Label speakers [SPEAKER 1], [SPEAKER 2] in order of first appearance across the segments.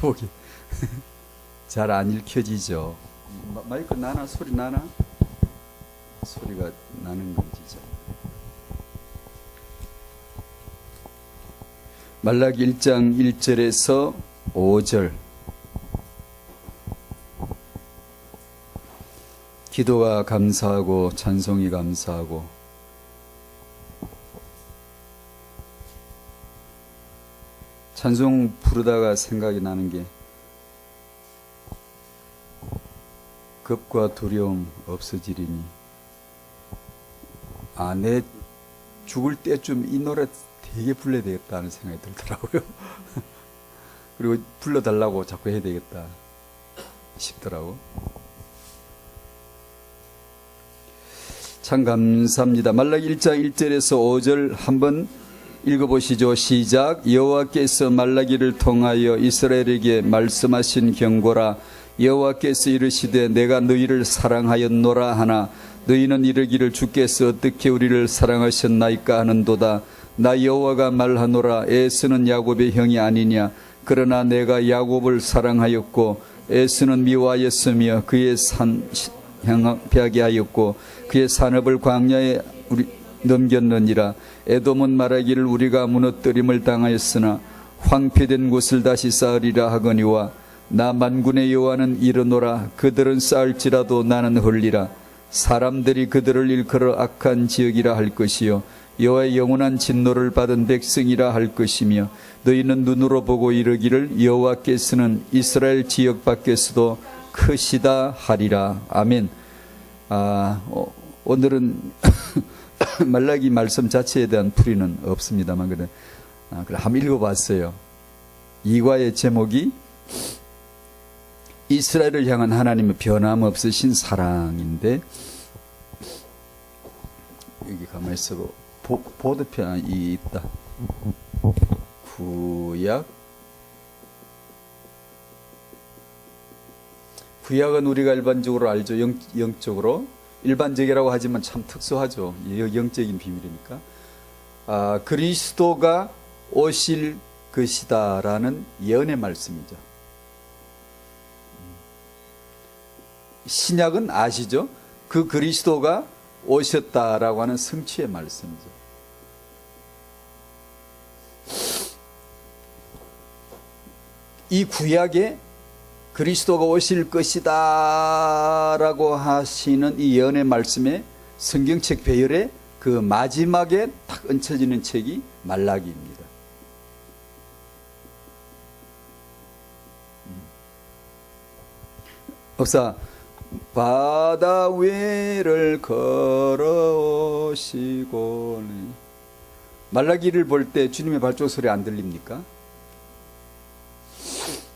[SPEAKER 1] 제목이 잘 안 읽혀지죠. 마이크 나나? 소리 나나? 소리가 나는 건지죠. 말라기 1장 1절에서 5절. 기도가 감사하고 찬송이 감사하고 찬송 부르다가 생각이 나는 게 겁과 두려움 없어지리니 내 죽을 때쯤 이 노래 되게 불러야 되겠다는 생각이 들더라고요. 그리고 불러달라고 자꾸 해야 되겠다 싶더라고. 참 감사합니다. 말라기 1장 1절에서 5절 한번 읽어보시죠. 시작. 여호와께서 말라기를 통하여 이스라엘에게 말씀하신 경고라. 여호와께서 이르시되 내가 너희를 사랑하였노라 하나 너희는 이르기를 주께서 어떻게 우리를 사랑하셨나이까 하는도다. 나 여호와가 말하노라. 에스는 야곱의 형이 아니냐. 그러나 내가 야곱을 사랑하였고 에스는 미워하였으며 그의 산 향하게 하였고 그의 산업을 광야에 넘겼느니라. 에돔은 말하기를 우리가 무너뜨림을 당하였으나 황폐된 곳을 다시 쌓으리라 하거니와 나 만군의 여호와는 이르노라. 그들은 쌓을지라도 나는 헐리라. 사람들이 그들을 일컬어 악한 지역이라 할 것이요 여호와의 영원한 진노를 받은 백성이라 할 것이며 너희는 눈으로 보고 이르기를 여호와께서는 이스라엘 지역 밖에서도 크시다 하리라. 아멘. 오늘은 말라기 말씀 자체에 대한 풀이는 없습니다만 그래 한번 읽어봤어요. 이과의 제목이 이스라엘을 향한 하나님의 변함없으신 사랑인데 여기 가만히 있어 보드편이 있다. 구약은 우리가 일반적으로 알죠. 영적으로 일반적이라고 하지만 참 특수하죠. 영적인 비밀이니까. 그리스도가 오실 것이다라는 예언의 말씀이죠. 신약은 아시죠? 그 그리스도가 오셨다라고 하는 성취의 말씀이죠. 이 구약에 그리스도가 오실 것이다 라고 하시는 이 예언의 말씀에 성경책 배열에 그 마지막에 딱 얹혀지는 책이 말라기입니다. 없사 바다 위를 걸어오시고 말라기를 볼 때 주님의 발자국 소리 안 들립니까?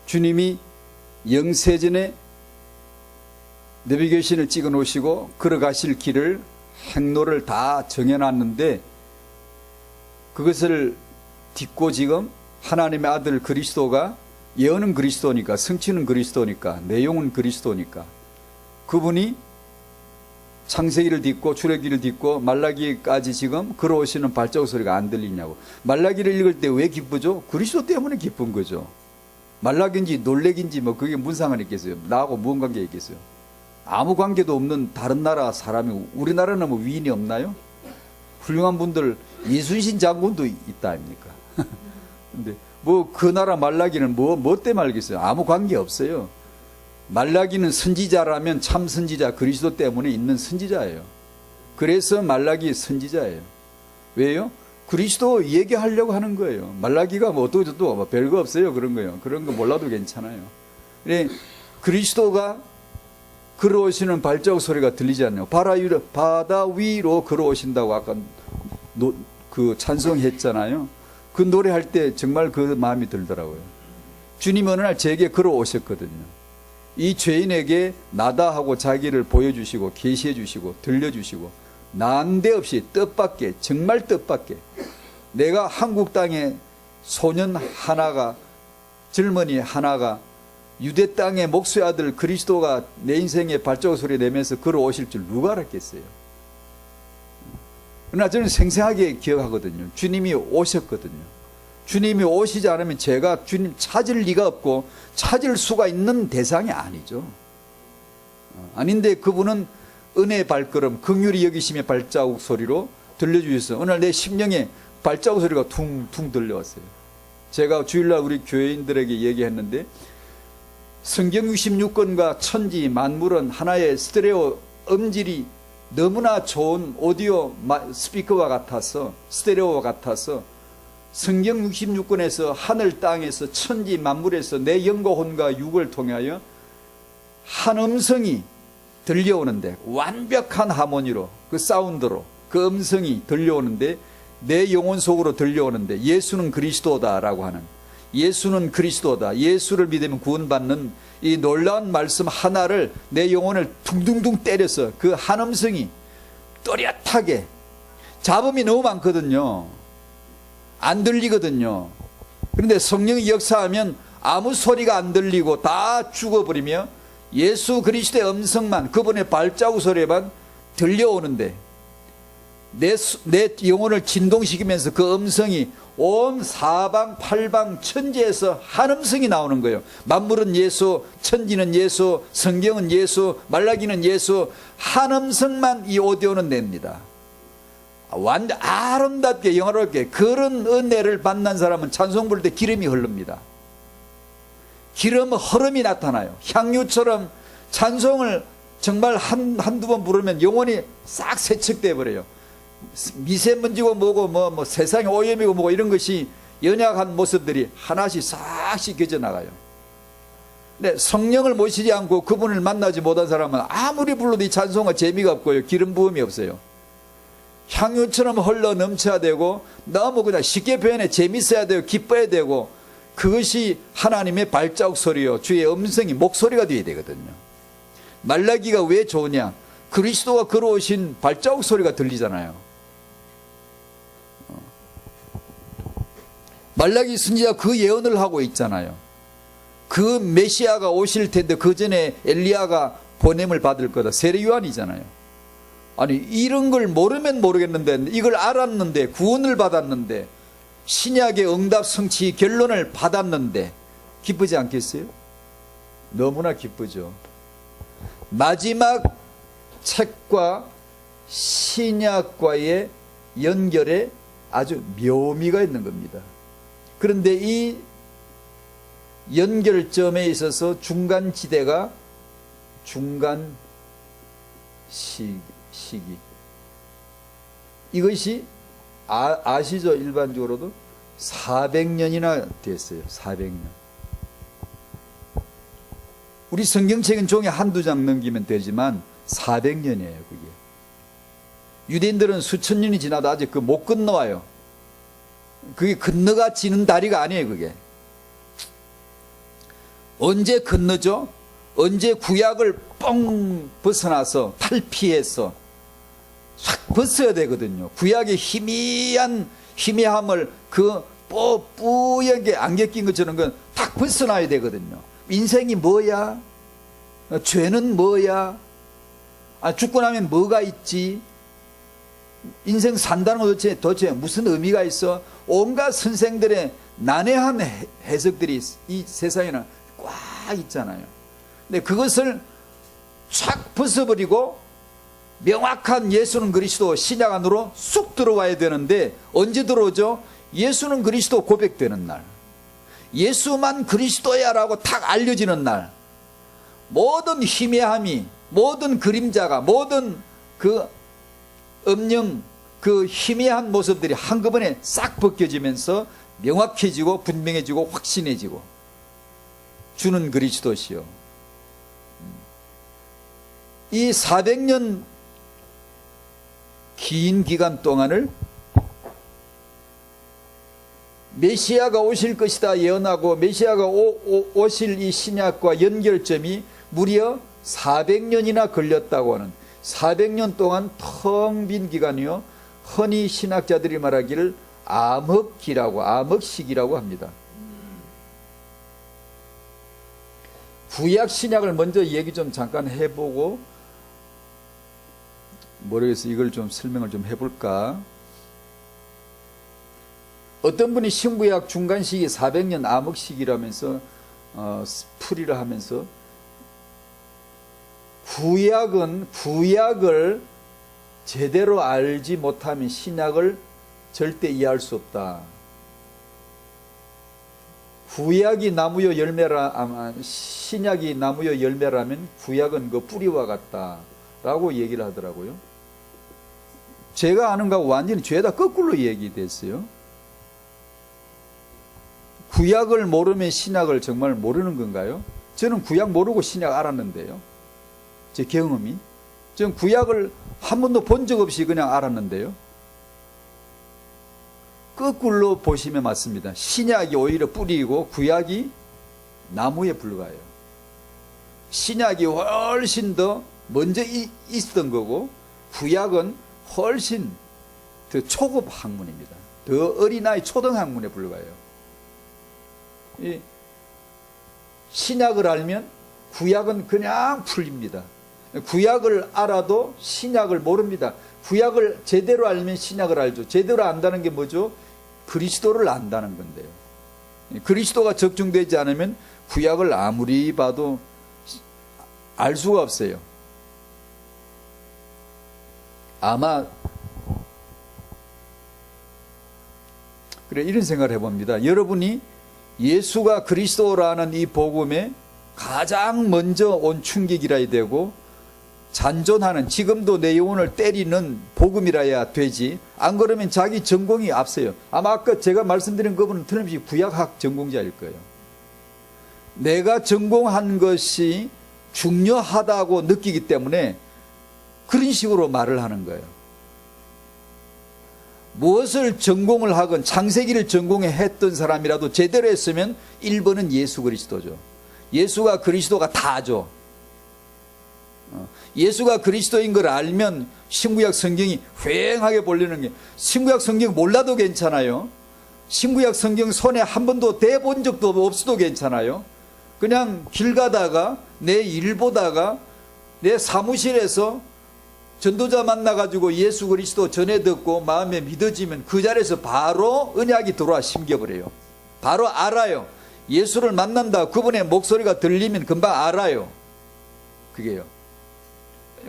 [SPEAKER 1] 주님이 영세전에 내비게이션을 찍어 놓으시고 걸어가실 길을 행로를 다 정해놨는데 그것을 딛고 지금 하나님의 아들 그리스도가 예언은 그리스도니까 성취는 그리스도니까 내용은 그리스도니까 그분이 창세기를 딛고 출애기를 딛고 말라기까지 지금 걸어오시는 발자국 소리가 안 들리냐고. 말라기를 읽을 때 왜 기쁘죠? 그리스도 때문에 기쁜 거죠. 말라기인지 놀래기인지 뭐 그게 무슨 상관이 있겠어요? 나하고 무슨 관계 있겠어요? 아무 관계도 없는 다른 나라 사람이 우리나라는 뭐 위인이 없나요? 훌륭한 분들 이순신 장군도 있다 아닙니까? 근데 뭐 그 나라 말라기는 뭐 때문에 알겠어요? 아무 관계 없어요. 말라기는 선지자라면 참 선지자 그리스도 때문에 있는 선지자예요. 그래서 말라기 선지자예요. 왜요? 그리스도 얘기하려고 하는 거예요. 말라기가 뭐 어떻게 또 별거 없어요. 그런 거요. 그런 거 몰라도 괜찮아요. 그리스도가 걸어오시는 발자국 소리가 들리지 않나요? 바다 위로 걸어오신다고 아까 그 찬송했잖아요. 그 노래할 때 정말 그 마음이 들더라고요. 주님 어느 날 제게 걸어오셨거든요. 이 죄인에게 나다 하고 자기를 보여주시고 계시해 주시고 들려주시고 난데없이 뜻밖의 정말 뜻밖의 내가 한국 땅에 소년 하나가 젊은이 하나가 유대 땅의 목수의 아들 그리스도가 내 인생에 발자국 소리 내면서 걸어오실 줄 누가 알았겠어요. 그러나 저는 생생하게 기억하거든요. 주님이 오셨거든요. 주님이 오시지 않으면 제가 주님 찾을 리가 없고 찾을 수가 있는 대상이 아니죠. 아닌데 그분은 은혜의 발걸음, 긍휼히 여기심의 발자국 소리로 들려주셨어요. 오늘 내 심령에 발자국 소리가 퉁퉁 들려왔어요. 제가 주일날 우리 교회인들에게 얘기했는데 성경 66권과 천지 만물은 하나의 스테레오 음질이 너무나 좋은 오디오 스피커와 같아서, 스테레오와 같아서 성경 66권에서 하늘 땅에서 천지 만물에서 내 영과 혼과 육을 통하여 한 음성이 들려오는데, 완벽한 하모니로, 그 사운드로 그 음성이 들려오는데, 내 영혼 속으로 들려오는데, 예수는 그리스도다라고 하는, 예수는 그리스도다, 예수를 믿으면 구원받는 이 놀라운 말씀 하나를 내 영혼을 둥둥둥 때려서 그 한 음성이 또렷하게, 잡음이 너무 많거든요. 안 들리거든요. 그런데 성령이 역사하면 아무 소리가 안 들리고 다 죽어버리며 예수 그리스도의 음성만, 그분의 발자국 소리만 들려오는데, 내 영혼을 진동시키면서 그 음성이 온 사방 팔방 천지에서 한 음성이 나오는 거예요. 만물은 예수, 천지는 예수, 성경은 예수, 말라기는 예수, 한 음성만 이 오디오는 냅니다. 완전 아름답게 영화롭게. 그런 은혜를 만난 사람은 찬송 부를 때 기름이 흐릅니다. 기름 흐름이 나타나요. 향유처럼 찬송을 정말 한두 번 부르면 영혼이 싹 세척돼 버려요. 미세먼지고 뭐고 세상에 오염이고 뭐고 이런 것이 연약한 모습들이 하나씩 싹 씻겨져 나가요. 근데 성령을 모시지 않고 그분을 만나지 못한 사람은 아무리 불러도 이 찬송은 재미가 없고요, 기름 부음이 없어요. 향유처럼 흘러 넘쳐야 되고, 너무 그냥 쉽게 표현해 재밌어야 되고 기뻐야 되고, 그것이 하나님의 발자국 소리요, 주의 음성이 목소리가 되어야 되거든요. 말라기가 왜 좋으냐? 그리스도가 걸어오신 발자국 소리가 들리잖아요. 말라기 선지자가 그 예언을 하고 있잖아요. 그 메시아가 오실 텐데 그 전에 엘리야가 보냄을 받을 거다. 세례 요한이잖아요. 아니 이런 걸 모르면 모르겠는데, 이걸 알았는데, 구원을 받았는데, 신약의 응답 성취 결론을 받았는데 기쁘지 않겠어요? 너무나 기쁘죠. 마지막 책과 신약과의 연결에 아주 묘미가 있는 겁니다. 그런데 이 연결점에 있어서 중간지대가 중간 시기. 이것이 아시죠? 일반적으로도 400년이나 됐어요. 400년. 우리 성경책은 종이 한두 장 넘기면 되지만 400년이에요 그게. 유대인들은 수천 년이 지나도 아직 그 못 건너와요. 그게 건너가 지는 다리가 아니에요 그게. 언제 건너죠? 언제 구약을 뻥 벗어나서 탈피해서 확 벗어야 되거든요. 구약의 희미함을 그 뿌옇게 안개 낀 것처럼 딱 벗어나야 되거든요. 인생이 뭐야? 죄는 뭐야? 죽고 나면 뭐가 있지? 인생 산다는 것 도대체 무슨 의미가 있어? 온갖 선생들의 난해한 해석들이 이 세상에는 꽉 있잖아요. 근데 그것을 쫙 벗어버리고 명확한 예수는 그리스도 신약 안으로 쑥 들어와야 되는데, 언제 들어오죠? 예수는 그리스도 고백되는 날, 예수만 그리스도야 라고 탁 알려지는 날, 모든 희미함이, 모든 그림자가, 모든 그 음영, 그 희미한 모습들이 한꺼번에 싹 벗겨지면서 명확해지고 분명해지고 확신해지고, 주는 그리스도시요. 이 400년 긴 기간 동안을 메시아가 오실 것이다 예언하고, 메시아가 오실 이 신약과 연결점이 무려 400년이나 걸렸다고 하는, 400년 동안 텅 빈 기간이요, 흔히 신학자들이 말하기를 암흑기라고, 암흑시기라고 합니다. 구약 신약을 먼저 얘기 좀 잠깐 해보고, 모르겠어요. 이걸 좀 설명을 좀 해볼까. 어떤 분이 신구약 중간 시기 400년 암흑 시기라면서 풀이를 하면서 구약을 제대로 알지 못하면 신약을 절대 이해할 수 없다. 구약이 나무요 열매라, 신약이 나무요 열매라면 구약은 그 뿌리와 같다라고 얘기를 하더라고요. 제가 아는 거하고 완전히 죄다 거꾸로 얘기됐어요. 구약을 모르면 신약을 정말 모르는 건가요? 저는 구약 모르고 신약 알았는데요. 제 경험이. 저는 구약을 한 번도 본 적 없이 그냥 알았는데요. 거꾸로 보시면 맞습니다. 신약이 오히려 뿌리이고 구약이 나무에 불과해요. 신약이 훨씬 더 먼저 있었던 거고 구약은 훨씬 더 초급 학문입니다. 더 어린아이 초등학문에 불과해요. 이 신약을 알면 구약은 그냥 풀립니다. 구약을 알아도 신약을 모릅니다. 구약을 제대로 알면 신약을 알죠. 제대로 안다는 게 뭐죠? 그리스도를 안다는 건데요. 그리스도가 적중되지 않으면 구약을 아무리 봐도 알 수가 없어요. 아마 그래 이런 생각을 해봅니다. 여러분이 예수가 그리스도라는 이 복음에 가장 먼저 온 충격이라야 되고 잔존하는, 지금도 내 영혼을 때리는 복음이라야 되지, 안 그러면 자기 전공이 앞서요. 아마 아까 제가 말씀드린 그분은 틀림없이 구약학 전공자일 거예요. 내가 전공한 것이 중요하다고 느끼기 때문에 그런 식으로 말을 하는 거예요. 무엇을 전공을 하건 창세기를 전공해 했던 사람이라도 제대로 했으면 1번은 예수 그리스도죠. 예수가 그리스도가 다죠. 예수가 그리스도인 걸 알면 신구약 성경이 휑하게 보려는 게, 신구약 성경 몰라도 괜찮아요. 신구약 성경 손에 한 번도 대본 적도 없어도 괜찮아요. 그냥 길 가다가 내 일 보다가 내 사무실에서 전도자 만나가지고 예수 그리스도 전해 듣고 마음에 믿어지면 그 자리에서 바로 언약이 들어와 심겨버려요. 바로 알아요. 예수를 만난다, 그분의 목소리가 들리면 금방 알아요. 그게요.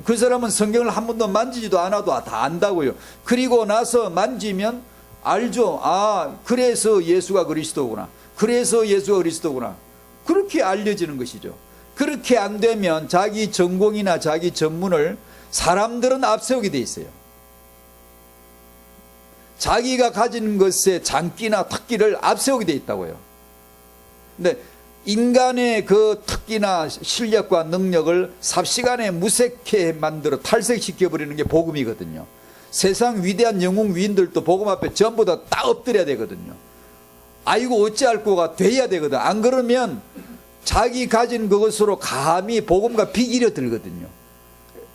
[SPEAKER 1] 그 사람은 성경을 한 번도 만지지도 않아도 다 안다고요. 그리고 나서 만지면 알죠. 아, 그래서 예수가 그리스도구나. 그래서 예수가 그리스도구나. 그렇게 알려지는 것이죠. 그렇게 안 되면 자기 전공이나 자기 전문을 사람들은 앞세우게 돼 있어요. 자기가 가진 것의 장기나 특기를 앞세우게 돼 있다고요. 근데 인간의 그 특기나 실력과 능력을 삽시간에 무색해 만들어 탈색시켜버리는 게 복음이거든요. 세상 위대한 영웅 위인들도 복음 앞에 전부 다 엎드려야 되거든요. 아이고 어찌할 거가 돼야 되거든. 안 그러면 자기 가진 그것으로 감히 복음과 비기려 들거든요.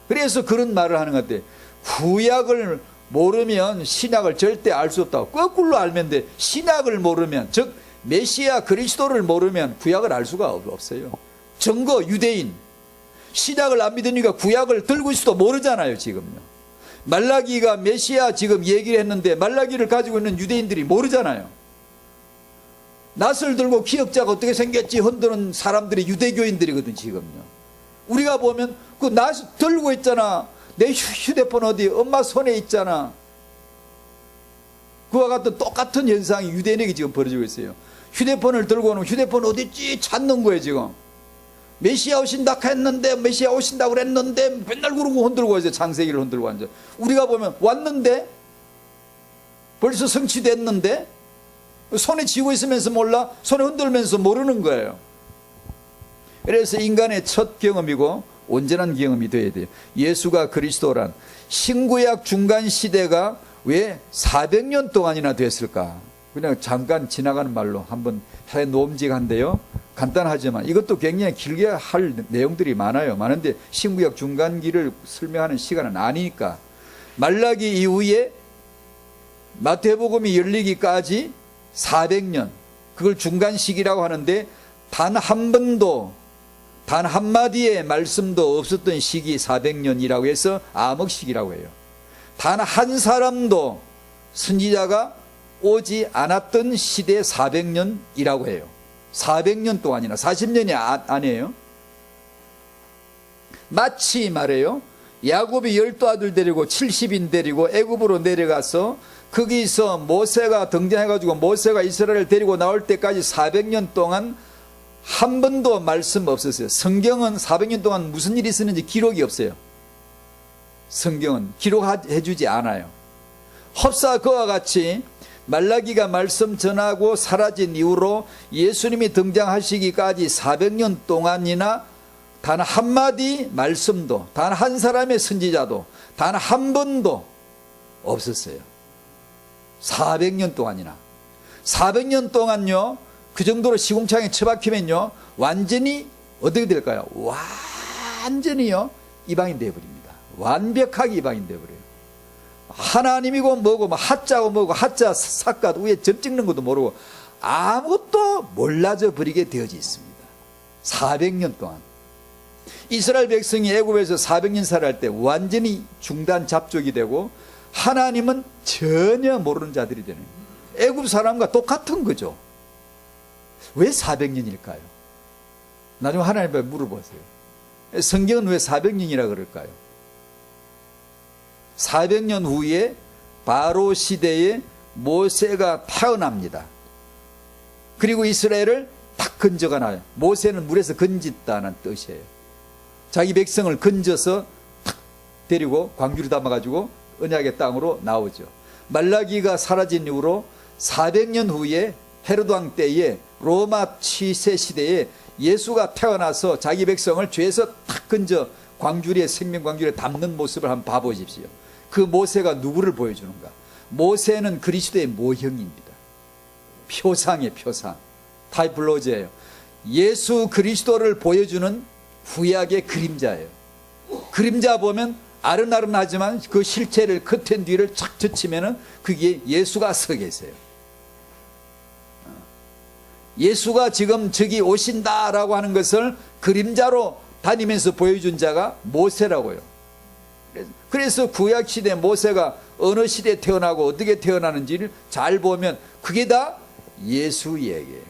[SPEAKER 1] 그래서 그런 말을 하는 것 같아요. 구약을 모르면 신약을 절대 알 수 없다고. 거꾸로 알면 돼. 신약을 모르면, 즉 메시아 그리스도를 모르면 구약을 알 수가 없어요. 증거 유대인. 신약을 안 믿으니까 구약을 들고 있어도 모르잖아요. 지금요. 말라기가 메시아 지금 얘기를 했는데 말라기를 가지고 있는 유대인들이 모르잖아요. 낫을 들고 기역자가 어떻게 생겼지 흔드는 사람들이 유대교인들이거든 지금요. 우리가 보면 그 낫 들고 있잖아. 내 휴대폰 어디 엄마 손에 있잖아. 그와 같은 똑같은 현상이 유대인에게 지금 벌어지고 있어요. 휴대폰을 들고 오면 휴대폰 어디 있지 찾는 거예요 지금. 메시아 오신다 했는데, 메시아 오신다고 그랬는데 맨날 그러고 흔들고 있어요. 창세기를 흔들고 앉아. 우리가 보면 왔는데 벌써 성취됐는데 손에 쥐고 있으면서 몰라, 손에 흔들면서 모르는 거예요. 그래서 인간의 첫 경험이고 온전한 경험이 되어야 돼요. 예수가 그리스도란, 신구약 중간 시대가 왜 400년 동안이나 됐을까? 그냥 잠깐 지나가는 말로 한번 해 놓음직한데요. 간단하지만 이것도 굉장히 길게 할 내용들이 많은데 신구약 중간기를 설명하는 시간은 아니니까, 말라기 이후에 마태복음이 열리기까지 400년, 그걸 중간 시기라고 하는데 단 한 번도 단 한마디의 말씀도 없었던 시기 400년이라고 해서 암흑시기라고 해요. 단 한 사람도 선지자가 오지 않았던 시대 400년이라고 해요. 400년 동안이나 40년이 아니에요. 마치 말해요, 야곱이 12아들 데리고 70인 데리고 애굽으로 내려가서 거기서 모세가 등장해가지고 모세가 이스라엘을 데리고 나올 때까지 400년 동안 한 번도 말씀 없었어요. 성경은 400년 동안 무슨 일이 있었는지 기록이 없어요. 성경은 기록해 주지 않아요. 흡사 그와 같이 말라기가 말씀 전하고 사라진 이후로 예수님이 등장하시기까지 400년 동안이나 단 한마디 말씀도, 단 한 사람의 선지자도 단 한 번도 없었어요. 400년 동안이나. 400년 동안요, 그 정도로 시궁창에 처박히면요, 완전히 어떻게 될까요? 완전히요, 이방인 되어버립니다. 완벽하게 이방인 되어버려요. 하나님이고 뭐고, 하자고 뭐고, 하자 삭갓 위에 점 찍는 것도 모르고 아무것도 몰라져 버리게 되어져 있습니다. 400년 동안. 이스라엘 백성이 애굽에서 400년 살아갈 때 완전히 중단 잡족이 되고 하나님은 전혀 모르는 자들이 되는 거예요. 애굽 사람과 똑같은 거죠. 왜 400년일까요? 나중에 하나님께 물어보세요. 성경은 왜 400년이라 그럴까요? 400년 후에 바로 시대에 모세가 태어납니다. 그리고 이스라엘을 탁 건져가 나요. 모세는 물에서 건졌다는 뜻이에요. 자기 백성을 건져서 탁 데리고 광주를 담아가지고 언약의 땅으로 나오죠. 말라기가 사라진 이후로 400년 후에 헤로드 왕 때에 로마 치세 시대에 예수가 태어나서 자기 백성을 죄에서 탁 건져 광주리에 생명 광주리에 담는 모습을 한번 봐보십시오. 그 모세가 누구를 보여주는가? 모세는 그리스도의 모형입니다. 표상이에요, 표상. 타이플로지예요. 예수 그리스도를 보여주는 구약의 그림자예요. 그림자 보면 아른아른하지만 그 실체를 커튼 뒤를 착 젖히면은 그게 예수가 서 계세요. 예수가 지금 저기 오신다라고 하는 것을 그림자로 다니면서 보여준 자가 모세라고요. 그래서 구약 시대 모세가 어느 시대에 태어나고 어떻게 태어나는지를 잘 보면 그게 다 예수 이야기예요.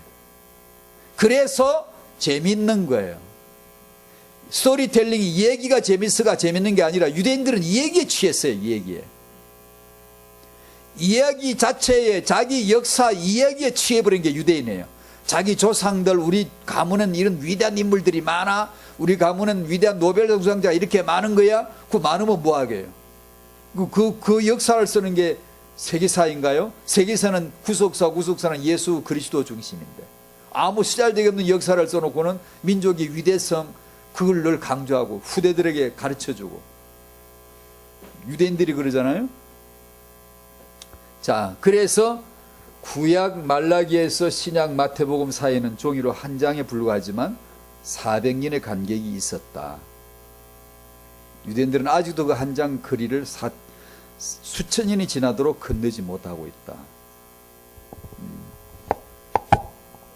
[SPEAKER 1] 그래서 재밌는 거예요. 스토리텔링이 얘기가 재밌어가 재밌는 게 아니라 유대인들은 이 얘기에 취했어요. 이 얘기에. 이야기 자체에 자기 역사 이야기에 취해버린 게 유대인이에요. 자기 조상들 우리 가문은 이런 위대한 인물들이 많아. 우리 가문은 위대한 노벨 수상자 이렇게 많은 거야. 그 많으면 뭐하게요. 그 역사를 쓰는 게 세계사인가요? 세계사는 구속사는 예수 그리스도 중심인데 아무 쓰잘데기 없는 역사를 써놓고는 민족의 위대성 그걸 늘 강조하고 후대들에게 가르쳐주고 유대인들이 그러잖아요. 자, 그래서 구약 말라기에서 신약 마태복음 사이에는 종이로 한 장에 불과하지만 400년의 간격이 있었다. 유대인들은 아직도 그 한 장 거리를 수천 년이 지나도록 건너지 못하고 있다.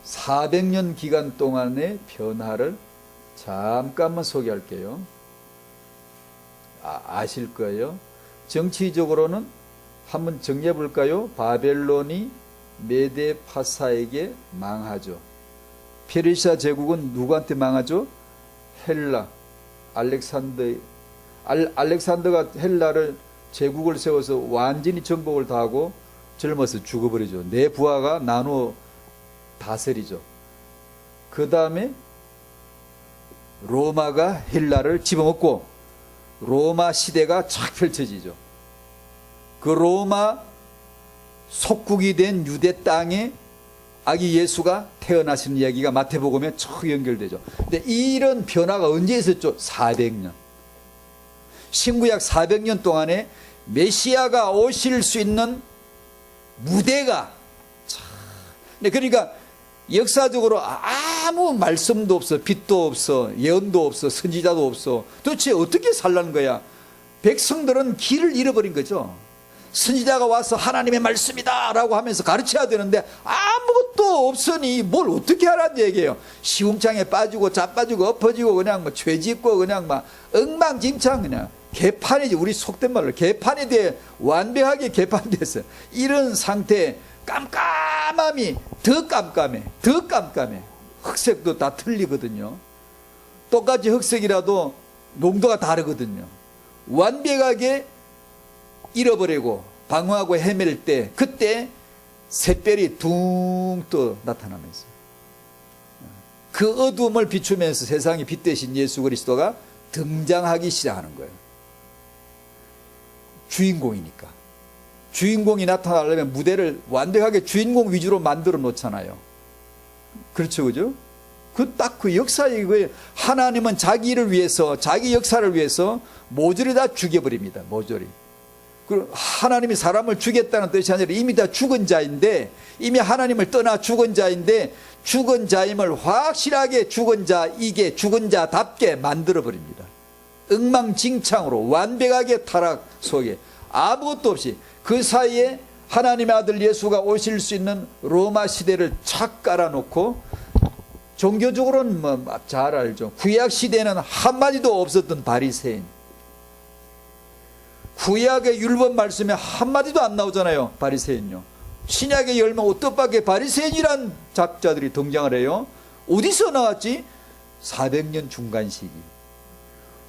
[SPEAKER 1] 400년 기간 동안의 변화를 잠깐만 소개할게요. 아실 거예요. 정치적으로는 한번 정리해 볼까요? 바벨론이 메데 파사에게 망하죠. 페르시아 제국은 누구한테 망하죠? 헬라, 알렉산더가 헬라를 제국을 세워서 완전히 정복을 다 하고 젊어서 죽어버리죠. 네 부하가 나누어 다스리죠. 그 다음에 로마가 헬라를 집어먹고 로마 시대가 착 펼쳐지죠. 그 로마 속국이 된 유대 땅에 아기 예수가 태어나시는 이야기가 마태복음에 쭉 연결되죠. 근데 이런 변화가 언제 있었죠? 400년. 신구약 400년 동안에 메시아가 오실 수 있는 무대가 그러니까 역사적으로 아무 말씀도 없어, 빛도 없어, 예언도 없어, 선지자도 없어. 도대체 어떻게 살라는 거야? 백성들은 길을 잃어버린 거죠. 선지자가 와서 하나님의 말씀이다 라고 하면서 가르쳐야 되는데 아무것도 없으니 뭘 어떻게 하라는 얘기예요. 시궁창에 빠지고 자빠지고 엎어지고 그냥 뭐 죄짓고 그냥 막 엉망진창 그냥 개판이지. 우리 속된 말로 개판이 돼 완벽하게 개판됐어요. 이런 상태 깜깜함이 더 깜깜해. 더 깜깜해. 흑색도 다 틀리거든요. 똑같이 흑색이라도 농도가 다르거든요. 완벽하게 잃어버리고 방황하고 헤맬 때, 그때 샛별이 둥 떠 나타나면서 그 어두움을 비추면서 세상의 빛 대신 예수 그리스도가 등장하기 시작하는 거예요. 주인공이니까. 주인공이 나타나려면 무대를 완벽하게 주인공 위주로 만들어 놓잖아요. 그렇죠, 그죠? 딱 그 역사의 거예요. 하나님은 자기 일을 위해서, 자기 역사를 위해서 모조리 다 죽여버립니다. 모조리. 그리고 하나님이 사람을 죽였다는 뜻이 아니라 이미 다 죽은 자인데, 이미 하나님을 떠나 죽은 자인데, 죽은 자임을 확실하게 죽은 자이게, 죽은 자답게 만들어버립니다. 엉망진창으로 완벽하게 타락 속에 아무것도 없이 그 사이에 하나님의 아들 예수가 오실 수 있는 로마 시대를 착 깔아놓고, 종교적으로는 뭐 잘 알죠. 구약 시대에는 한마디도 없었던 바리새인, 구약의 율법 말씀에 한마디도 안 나오잖아요. 바리새인요. 신약의 열면 뜻밖의 바리새인이란 작자들이 등장을 해요. 어디서 나왔지? 400년 중간 시기,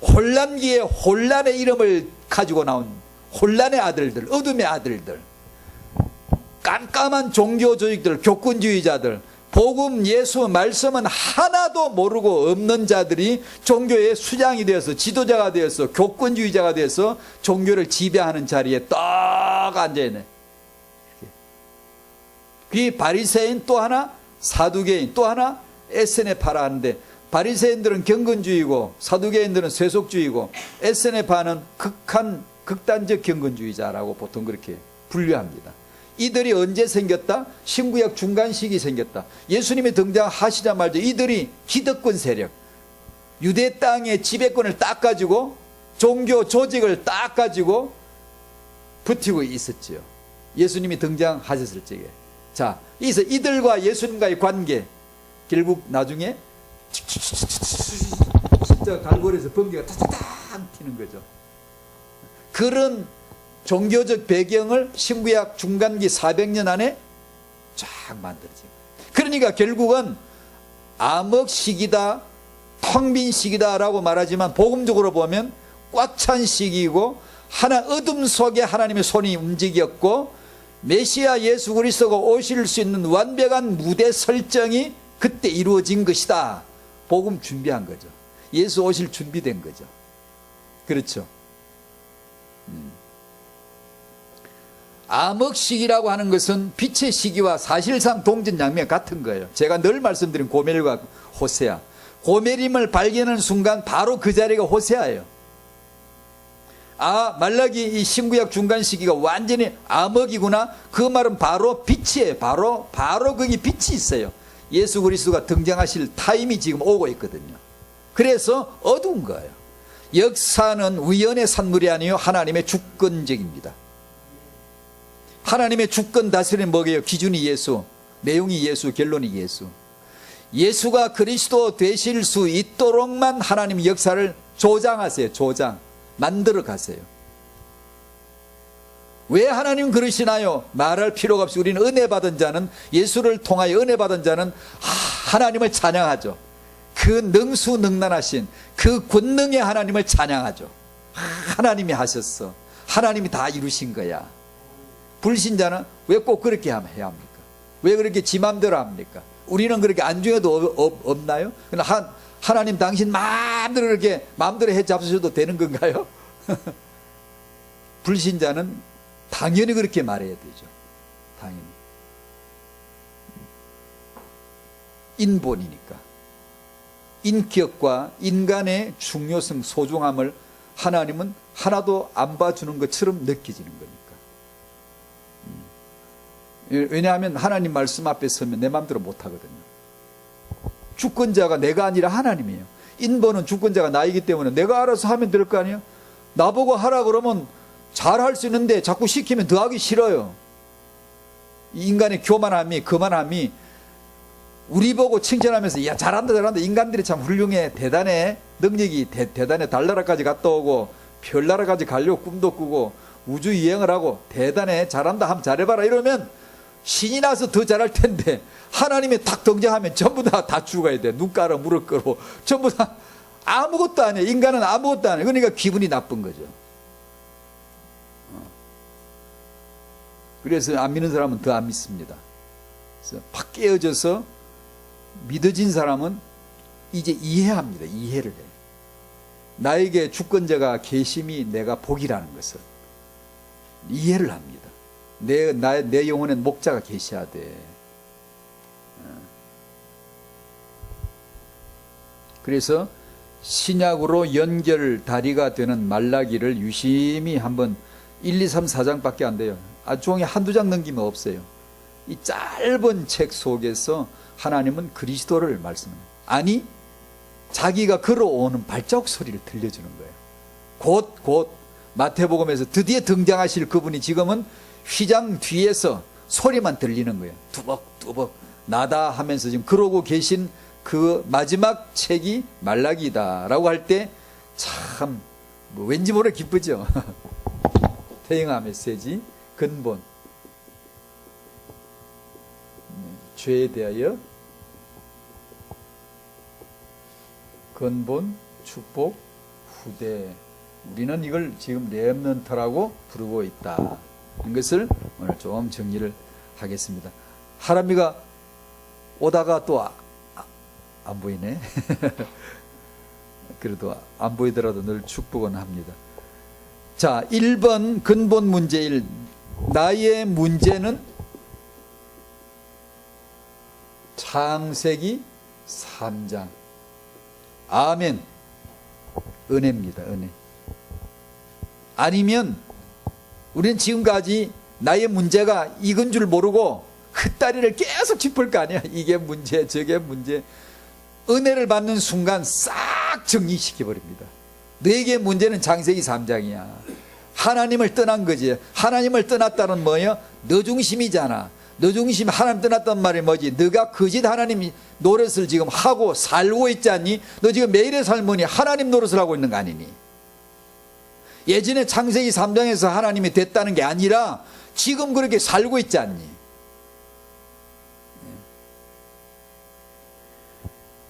[SPEAKER 1] 혼란기에 혼란의 이름을 가지고 나온 혼란의 아들들, 어둠의 아들들, 깜깜한 종교 조직들, 교권주의자들, 복음, 예수, 말씀은 하나도 모르고 없는 자들이 종교의 수장이 되어서, 지도자가 되어서, 교권주의자가 되어서 종교를 지배하는 자리에 딱 앉아있네. 그 바리새인 또 하나, 사두개인 또 하나, 에세네파라 하는데, 바리새인들은 경건주의고 사두개인들은 세속주의고 에세네파는 극단적 경건주의자라고 보통 그렇게 분류합니다. 이들이 언제 생겼다? 신구약 중간 시기 생겼다. 예수님이 등장하시자마자 이들이 기득권 세력, 유대 땅의 지배권을 딱 가지고 종교 조직을 딱 가지고 버티고 있었지요. 예수님이 등장하셨을 적에. 자, 그래서 이들과 예수님과의 관계, 결국 나중에 진짜 갈고리에서 번개가 타타탕 튀는 거죠. 그런 종교적 배경을 신구약 중간기 400년 안에 쫙 만들어진 거예요. 그러니까 결국은 암흑 시기다, 텅 빈 시기다라고 말하지만 복음적으로 보면 꽉 찬 시기이고, 하나 어둠 속에 하나님의 손이 움직였고, 메시아 예수 그리스도가 오실 수 있는 완벽한 무대 설정이 그때 이루어진 것이다. 복음 준비한 거죠. 예수 오실 준비된 거죠. 그렇죠. 암흑 시기라고 하는 것은 빛의 시기와 사실상 동전양면 같은 거예요. 제가 늘 말씀드린 고멜과 호세아, 고멜임을 발견하는 순간 바로 그 자리가 호세아예요. 아, 말라기 이 신구약 중간 시기가 완전히 암흑이구나. 그 말은 바로 빛이에요. 바로 거기 빛이 있어요. 예수 그리스도가 등장하실 타임이 지금 오고 있거든요. 그래서 어두운 거예요. 역사는 우연의 산물이 아니요 하나님의 주권적입니다. 하나님의 주권 다스리는 뭐예요? 기준이 예수, 내용이 예수, 결론이 예수. 예수가 그리스도 되실 수 있도록만 하나님 역사를 조장하세요. 만들어 가세요. 왜 하나님 그러시나요? 말할 필요가 없이 우리는 은혜 받은 자는, 예수를 통하여 은혜 받은 자는 하나님을 찬양하죠. 그 능수능란하신 그 권능의 하나님을 찬양하죠. 하나님이 하셨어. 하나님이 다 이루신 거야. 불신자는 왜 꼭 그렇게 해야 합니까? 왜 그렇게 지 맘대로 합니까? 우리는 그렇게 안중에도 없나요? 하나님 당신 마음대로 그렇게 마음대로 해 잡수셔도 되는 건가요? 불신자는 당연히 그렇게 말해야 되죠. 당연히. 인본이니까. 인격과 인간의 중요성, 소중함을 하나님은 하나도 안 봐주는 것처럼 느껴지는 거니까. 왜냐하면 하나님 말씀 앞에 서면 내 마음대로 못하거든요. 주권자가 내가 아니라 하나님이에요. 인본은 주권자가 나이기 때문에 내가 알아서 하면 될 거 아니에요. 나보고 하라 그러면 잘할 수 있는데 자꾸 시키면 더 하기 싫어요. 인간의 교만함이, 거만함이 우리 보고 칭찬하면서 야 잘한다 인간들이 참 훌륭해, 대단해, 능력이 대단해, 달나라까지 갔다 오고 별나라까지 가려고 꿈도 꾸고 우주 여행을 하고 대단해, 잘한다, 한번 잘해봐라 이러면
[SPEAKER 2] 신이 나서 더 잘할 텐데 하나님이 딱 등장하면 전부 다 죽어야 돼. 눈 깔아 무릎 꿇고 전부 다 아무것도 안 해. 인간은 아무것도 안 해. 그러니까 기분이 나쁜 거죠. 그래서 안 믿는 사람은 더 안 믿습니다. 그래서 팍 깨어져서 믿어진 사람은 이제 이해합니다. 이해를 해요. 나에게 주권자가 계심이 내가 복이라는 것을 이해를 합니다. 내 영혼엔 목자가 계셔야 돼. 그래서 신약으로 연결 다리가 되는 말라기를 유심히 한번 1, 2, 3, 4장밖에 안 돼요. 종이 한두 장 넘기면 없어요. 이 짧은 책 속에서 하나님은 그리스도를 말씀합니다. 아니, 자기가 걸어오는 발자국 소리를 들려주는 거예요. 곧 마태복음에서 드디어 등장하실 그분이 지금은 휘장 뒤에서 소리만 들리는 거예요. 뚜벅뚜벅 나다 하면서 지금 그러고 계신 그 마지막 책이 말라기다라고 할 때 참 왠지 모르게 기쁘죠. 태영아 메시지 근본 죄에 대하여 근본 축복 후대. 우리는 이걸 지금 렘넌트라고 부르고 있다. 이것을 오늘 좀 정리를 하겠습니다. 하람이가 오다가 또 안 보이네. 그래도 안 보이더라도 늘 축복은 합니다. 자, 1번 근본 문제 1. 나의 문제는 창세기 3장. 아멘. 은혜입니다. 은혜. 아니면 우리는 지금까지 나의 문제가 이건 줄 모르고 흩다리를 계속 짚을 거 아니야. 이게 문제, 저게 문제. 은혜를 받는 순간 싹 정리시켜버립니다. 너에게 문제는 창세기 3장이야. 하나님을 떠난 거지. 하나님을 떠났다는 뭐예요? 너 중심이잖아. 너 중심 하나님 떠났단 말이 뭐지? 너가 거짓 하나님 노릇을 지금 하고 살고 있지 않니? 너 지금 매일의 삶은 하나님 노릇을 하고 있는 거 아니니? 예전에 창세기 3장에서 하나님이 됐다는 게 아니라 지금 그렇게 살고 있지 않니?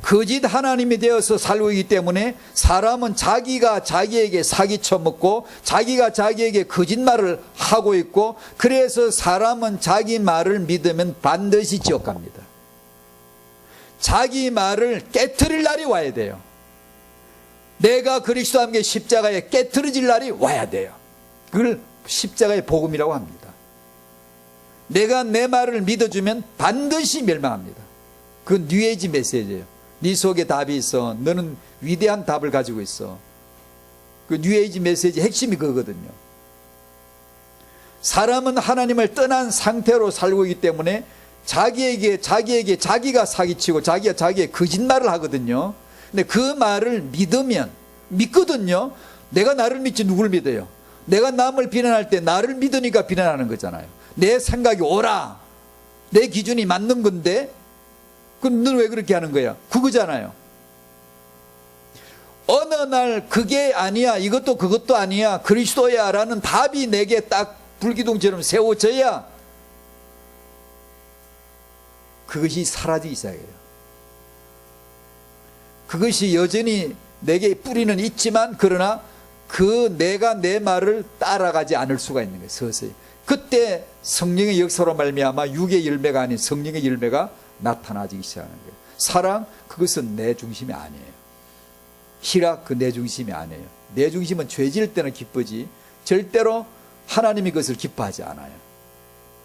[SPEAKER 2] 거짓 하나님이 되어서 살고 있기 때문에 사람은 자기가 자기에게 사기쳐먹고 자기가 자기에게 거짓말을 하고 있고, 그래서 사람은 자기 말을 믿으면 반드시 지옥 갑니다. 자기 말을 깨트릴 날이 와야 돼요. 내가 그리스도와 함께 십자가에 깨트려질 날이 와야 돼요. 그걸 십자가의 복음이라고 합니다. 내가 내 말을 믿어주면 반드시 멸망합니다. 그건 뉴에이지 메시지예요. 네 속에 답이 있어. 너는 위대한 답을 가지고 있어. 그 뉴에이지 메시지 핵심이 그거거든요. 사람은 하나님을 떠난 상태로 살고 있기 때문에 자기에게 자기가 사기치고 자기가 자기의 거짓말을 하거든요. 근데 그 말을 믿거든요. 내가 나를 믿지 누굴 믿어요? 내가 남을 비난할 때 나를 믿으니까 비난하는 거잖아요. 내 생각이 옳아. 내 기준이 맞는 건데 그럼 너는 왜 그렇게 하는 거야? 그거잖아요. 어느 날 그게 아니야, 이것도 그것도 아니야, 그리스도야 라는 답이 내게 딱 불기둥처럼 세워져야 그것이 사라지기 시작해요. 그것이 여전히 내게 뿌리는 있지만 그러나 그 내가 내 말을 따라가지 않을 수가 있는 거예요. 서서히. 그때 성령의 역사로 말미암아 육의 열매가 아닌 성령의 열매가 나타나기 시작하는 거예요. 사랑, 그것은 내 중심이 아니에요. 희락, 그 내 중심이 아니에요. 내 중심은 죄질 때는 기쁘지 절대로 하나님이 그것을 기뻐하지 않아요.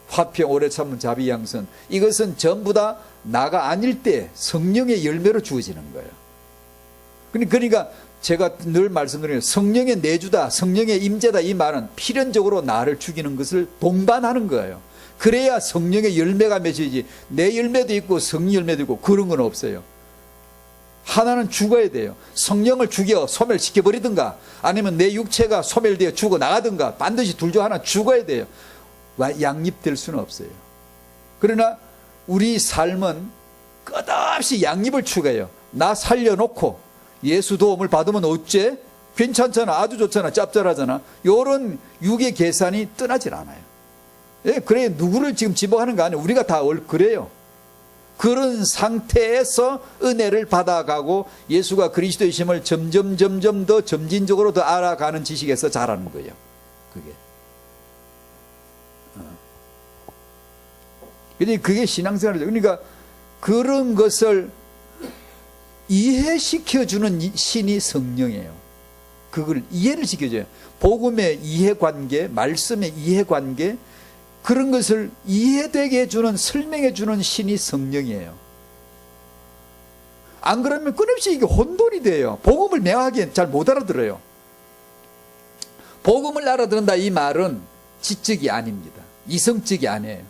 [SPEAKER 2] 화평, 오래 참은 자비, 양선, 이것은 전부 다 나가 아닐 때 성령의 열매로 주어지는 거예요. 그러니까 제가 늘 말씀드려요. 성령의 내주다, 성령의 임재다, 이 말은 필연적으로 나를 죽이는 것을 동반하는 거예요. 그래야 성령의 열매가 맺어지지. 내 열매도 있고 성령 열매도 있고 그런 건 없어요. 하나는 죽어야 돼요. 성령을 죽여 소멸시켜버리든가 아니면 내 육체가 소멸되어 죽어나가든가 반드시 둘 중 하나 죽어야 돼요. 양립될 수는 없어요. 그러나 우리 삶은 끝없이 양립을 추구해요. 나 살려놓고 예수 도움을 받으면 어째? 괜찮잖아, 아주 좋잖아, 짭짤하잖아. 이런 육의 계산이 떠나질 않아요. 예, 그래 누구를 지금 지목하는 거 아니에요. 우리가 다 그래요. 그런 상태에서 은혜를 받아가고 예수가 그리스도이심을 점점 더 점진적으로 더 알아가는 지식에서 자라는 거예요. 그게. 그게 신앙생활이죠. 그러니까 그런 것을 이해시켜주는 신이 성령이에요. 그걸 이해를 시켜줘요. 복음의 이해관계, 말씀의 이해관계, 그런 것을 이해되게 해주는, 설명해주는 신이 성령이에요. 안 그러면 끊임없이 이게 혼돈이 돼요. 복음을 명확하게 잘 못 알아들어요. 복음을 알아듣는다 이 말은 지적이 아닙니다. 이성적이 아니에요.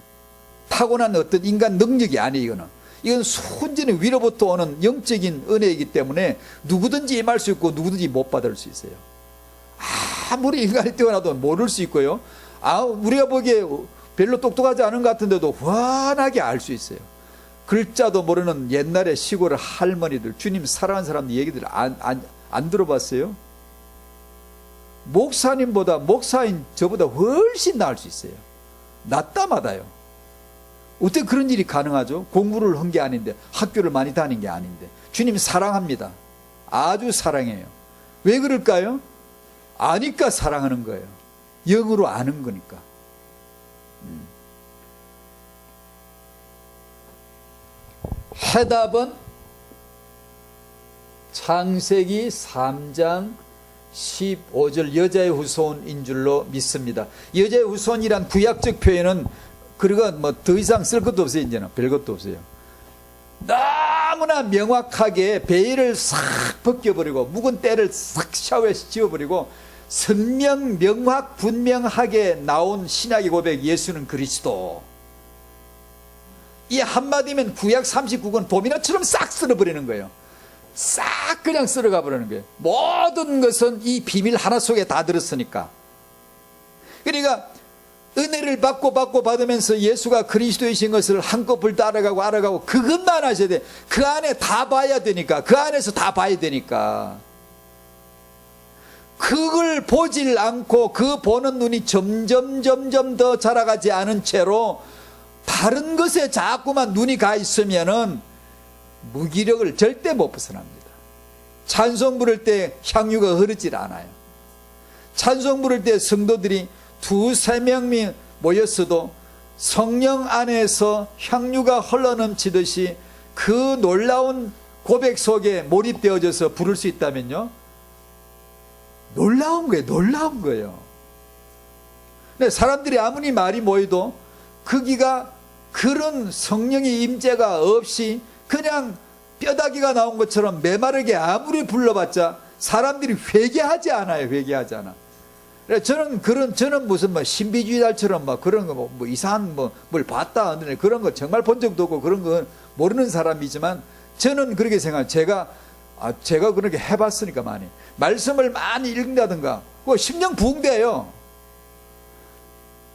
[SPEAKER 2] 타고난 어떤 인간 능력이 아니에요. 이건 순전히 위로부터 오는 영적인 은혜이기 때문에 누구든지 임할 수 있고 누구든지 못 받을 수 있어요. 아무리 인간이 뛰어나도 모를 수 있고요. 우리가 보기에 별로 똑똑하지 않은 것 같은데도 환하게 알 수 있어요. 글자도 모르는 옛날에 시골 할머니들, 주님 사랑하는 사람들 얘기들 안 들어봤어요? 목사님보다 목사인 저보다 훨씬 나을 수 있어요. 낫다마다요. 어떻게 그런 일이 가능하죠? 공부를 한 게 아닌데, 학교를 많이 다닌 게 아닌데. 주님 사랑합니다. 아주 사랑해요. 왜 그럴까요? 아니까 사랑하는 거예요. 영으로 아는 거니까. 해답은 창세기 3장 15절 여자의 후손인 줄로 믿습니다. 여자의 후손이란 구약적 표현은 그리고 뭐 더 이상 쓸 것도 없어요. 이제는 별것도 없어요. 너무나 명확하게 베일을 싹 벗겨버리고 묵은 때를 싹 샤워해서 지워버리고 선명 명확 분명하게 나온 신약의 고백, 예수는 그리스도. 이 한마디면 구약 39권 도미노처럼 싹 쓸어버리는 거예요. 싹 그냥 쓸어가 버리는 거예요. 모든 것은 이 비밀 하나 속에 다 들었으니까. 그러니까 은혜를 받고 받으면서 예수가 그리스도이신 것을 한꺼풀 알아가고 그것만 하셔야 돼. 그 안에 다 봐야 되니까. 그 안에서 다 봐야 되니까. 그걸 보질 않고 그 보는 눈이 점점 더 자라가지 않은 채로 다른 것에 자꾸만 눈이 가 있으면은 무기력을 절대 못 벗어납니다. 찬송 부를 때 향유가 흐르질 않아요. 찬송 부를 때 성도들이 2-3명이 모였어도 성령 안에서 향유가 흘러넘치듯이 그 놀라운 고백 속에 몰입되어져서 부를 수 있다면요, 놀라운 거예요. 근데 사람들이 아무리 말이 모여도 거기가 그런 성령의 임재가 없이 그냥 뼈다귀가 나온 것처럼 메마르게 아무리 불러봤자 사람들이 회개하지 않아요. 저는 무슨 신비주의자처럼 그런 거 이상한 뭘 봤다 하는데 그런 거 정말 본 적도 없고 그런 거 모르는 사람이지만 저는 그렇게 생각해요. 제가 그렇게 해봤으니까 많이 말씀을 많이 읽는다든가 심령 부흥돼요.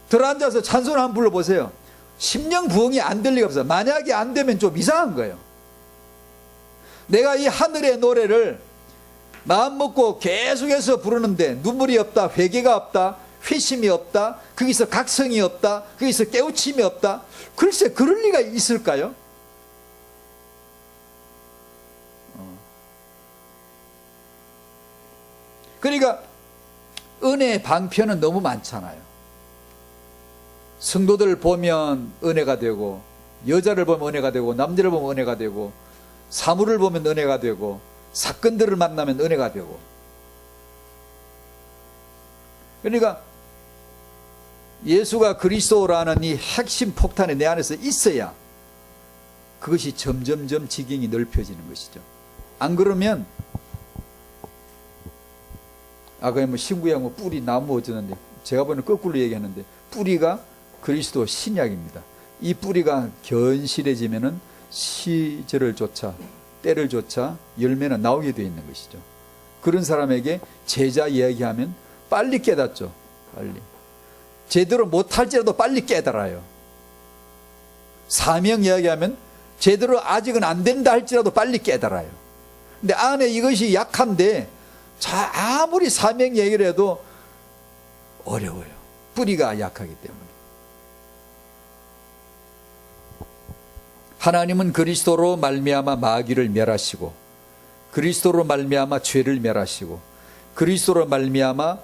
[SPEAKER 2] 들어앉아서 찬송 한번 불러보세요. 심령 부흥이 안 될 리가 없어요. 만약에 안 되면 좀 이상한 거예요. 내가 이 하늘의 노래를 마음 먹고 계속해서 부르는데 눈물이 없다, 회개가 없다, 회심이 없다, 거기서 각성이 없다, 거기서 깨우침이 없다. 글쎄 그럴 리가 있을까요? 그러니까 은혜의 방편은 너무 많잖아요. 성도들을 보면 은혜가 되고, 여자를 보면 은혜가 되고, 남자를 보면 은혜가 되고, 사물을 보면 은혜가 되고, 사건들을 만나면 은혜가 되고. 그러니까 예수가 그리스도라는 이 핵심 폭탄이 내 안에서 있어야 그것이 점점점 지경이 넓혀지는 것이죠. 안 그러면 그냥 신구야 뿌리 나무 어쩌는데 제가 보는 거꾸로 얘기하는데 뿌리가 그리스도 신약입니다. 이 뿌리가 견실해지면은 시절을 쫓아 때를 쫓아 열매는 나오게 되어 있는 것이죠. 그런 사람에게 제자 이야기하면 빨리 깨닫죠. 빨리. 제대로 못할지라도 빨리 깨달아요. 사명 이야기하면 제대로 아직은 안 된다 할지라도 빨리 깨달아요. 근데 안에 이것이 약한데 아무리 사명 얘기를 해도 어려워요. 뿌리가 약하기 때문에. 하나님은 그리스도로 말미암아 마귀를 멸하시고 그리스도로 말미암아 죄를 멸하시고 그리스도로 말미암아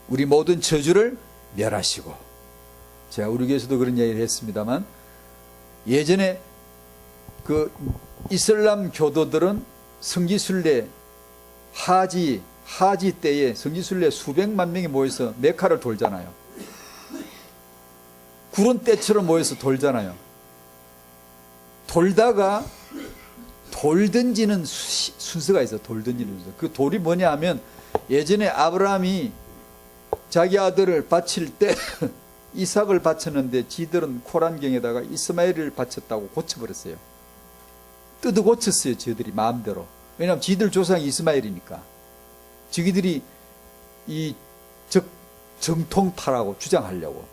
[SPEAKER 2] 우리 모든 저주를 멸하시고. 제가 우리 교회에서도 그런 얘기를 했습니다만, 예전에 그 이슬람 교도들은 성지순례 하지 때에 성지순례 수백만 명이 모여서 메카를 돌잖아요. 구른 떼처럼 모여서 돌잖아요. 돌다가 돌 던지는 순서가 있어요. 돌 던지는 순서. 그 돌이 뭐냐 하면, 예전에 아브라함이 자기 아들을 바칠 때 이삭을 바쳤는데 지들은 코란경에다가 이스마엘을 바쳤다고 고쳐버렸어요. 뜯어 고쳤어요. 저들이 마음대로. 왜냐하면 지들 조상이 이스마엘이니까. 지기들이 이 정통파라고 주장하려고.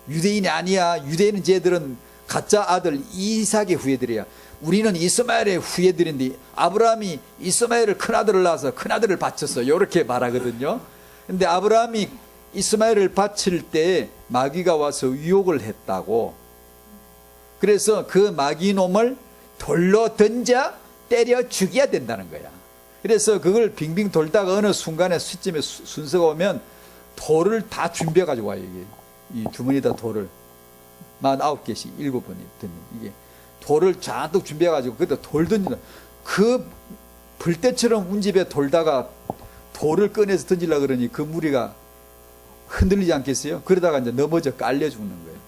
[SPEAKER 2] 유대인이 아니야. 유대인은 쟤들은 가짜 아들 이삭의 후예들이야. 우리는 이스마엘의 후예들인데 아브라함이 이스마엘을 큰아들을 낳아서 큰아들을 바쳤어. 이렇게 말하거든요. 근데 아브라함이 이스마엘을 바칠 때 마귀가 와서 유혹을 했다고. 그래서 그 마귀놈을 돌로 던져 때려 죽여야 된다는 거야. 그래서 그걸 빙빙 돌다가 어느 순간에 시점에 순서가 오면 돌을 다 준비해 가지고 와요. 이게 이 주머니에다 돌을 49개씩 7번이 던진 이게 돌을 잔뜩 준비해 가지고 그때 돌 던진다. 그 불때처럼 운집에 돌다가 돌을 꺼내서 던지려고 그러니 그 무리가 흔들리지 않겠어요? 그러다가 이제 넘어져 깔려 죽는 거예요.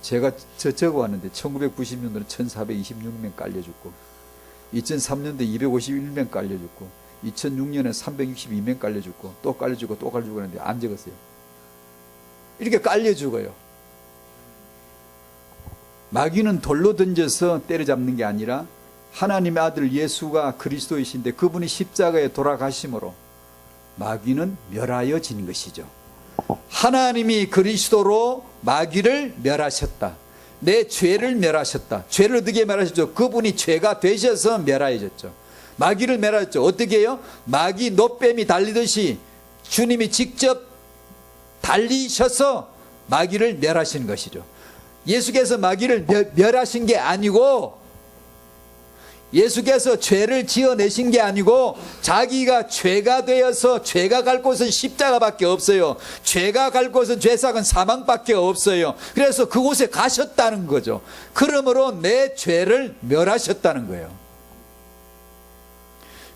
[SPEAKER 2] 제가 적어 왔는데 1990년도에 1426명 깔려 죽고 2003년도에 251명 깔려 죽고 2006년에 362명 깔려 죽고 또 깔려 죽고 또 깔려 죽고 하는데 안 적었어요. 이렇게 깔려 죽어요. 마귀는 돌로 던져서 때려잡는 게 아니라 하나님의 아들 예수가 그리스도이신데 그분이 십자가에 돌아가심으로 마귀는 멸하여진 것이죠. 하나님이 그리스도로 마귀를 멸하셨다. 내 죄를 멸하셨다. 죄를 어떻게 멸하셨죠? 그분이 죄가 되셔서 멸하여졌죠. 마귀를 멸하셨죠. 어떻게 해요? 마귀 노뱀이 달리듯이 주님이 직접 달리셔서 마귀를 멸하신 것이죠. 예수께서 마귀를 멸하신 게 아니고, 예수께서 죄를 지어내신 게 아니고 자기가 죄가 되어서, 죄가 갈 곳은 십자가밖에 없어요. 죄가 갈 곳은 죄삭은 사망밖에 없어요. 그래서 그곳에 가셨다는 거죠. 그러므로 내 죄를 멸하셨다는 거예요.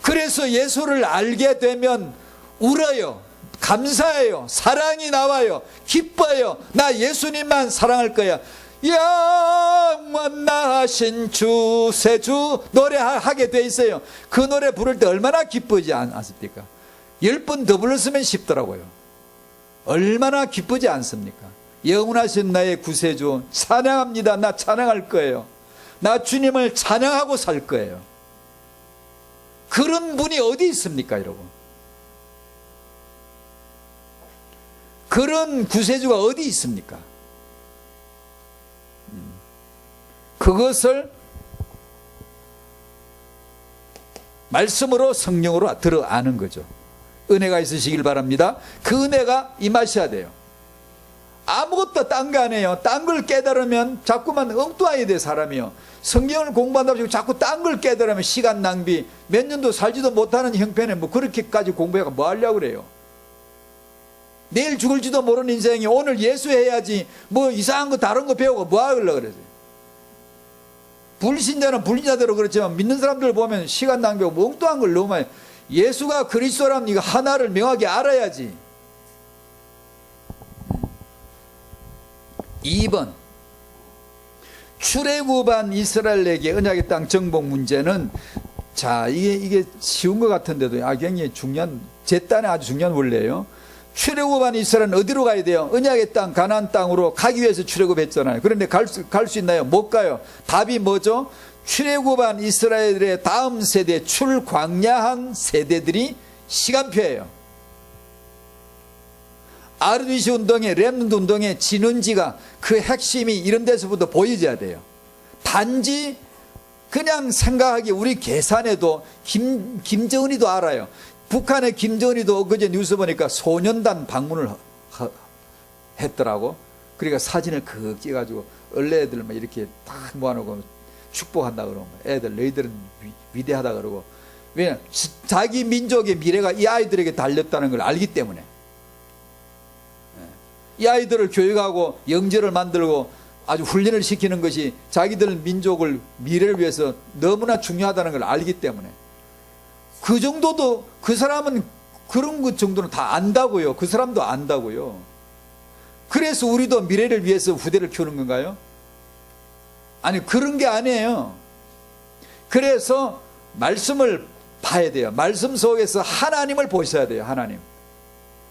[SPEAKER 2] 그래서 예수를 알게 되면 울어요. 감사해요. 사랑이 나와요. 기뻐요. 나 예수님만 사랑할 거야. 영원하신 주세주 노래하게 돼 있어요. 그 노래 부를 때 얼마나 기쁘지 않습니까? 10번 더 불렀으면 쉽더라고요. 얼마나 기쁘지 않습니까? 영원하신 나의 구세주 찬양합니다. 나 찬양할 거예요. 나 주님을 찬양하고 살 거예요. 그런 분이 어디 있습니까, 여러분? 그런 구세주가 어디 있습니까? 그것을 말씀으로 성령으로 들어 아는 거죠. 은혜가 있으시길 바랍니다. 그 은혜가 임하셔야 돼요. 아무것도 딴 거 안 해요. 딴 걸 깨달으면 자꾸만 엉뚱하게 돼, 사람이요. 성경을 공부한다고 자꾸 딴 걸 깨달으면 시간 낭비, 몇 년도 살지도 못하는 형편에 뭐 그렇게까지 공부해가 뭐 하려고 그래요. 내일 죽을지도 모르는 인생이 오늘 예수해야지 뭐 이상한 거 다른 거 배우고 뭐 하려고 그러세요. 불신자는 불신자대로 그렇지만 믿는 사람들 보면 시간 낭비하고 엉뚱한 걸 너무 많이. 예수가 그리스도라면 이거 하나를 명확히 알아야지. 2번, 출애굽한 이스라엘에게 언약의 땅 정복 문제는, 자, 이게 쉬운 것 같은데도 굉장히 중요한, 제 딴에 아주 중요한 원리예요. 출애굽한 이스라엘은 어디로 가야 돼요? 언약의 땅, 가나안 땅으로 가기 위해서 출애굽했잖아요. 그런데 갈 수 있나요? 못 가요. 답이 뭐죠? 출애굽한 이스라엘의 다음 세대, 출광야한 세대들이 시간표예요. RDC 운동의, 렘넌트 운동의 진원지가, 그 핵심이 이런 데서부터 보여져야 돼요. 단지 그냥 생각하기, 우리 계산해도 김정은이도 알아요. 북한의 김정은이도 그제 뉴스 보니까 소년단 방문을 했더라고. 그러니까 사진을 크 찍어가지고 얼레 애들 막 이렇게 딱 모아놓고 축복한다 그러고, 애들 너희들은 위대하다 그러고. 왜냐, 자기 민족의 미래가 이 아이들에게 달렸다는 걸 알기 때문에. 이 아이들을 교육하고 영재를 만들고 아주 훈련을 시키는 것이 자기들 민족을 미래를 위해서 너무나 중요하다는 걸 알기 때문에. 그 정도도, 그 사람은 그런 것 정도는 다 안다고요. 그 사람도 안다고요. 그래서 우리도 미래를 위해서 후대를 키우는 건가요? 아니, 그런 게 아니에요. 그래서 말씀을 봐야 돼요. 말씀 속에서 하나님을 보셔야 돼요.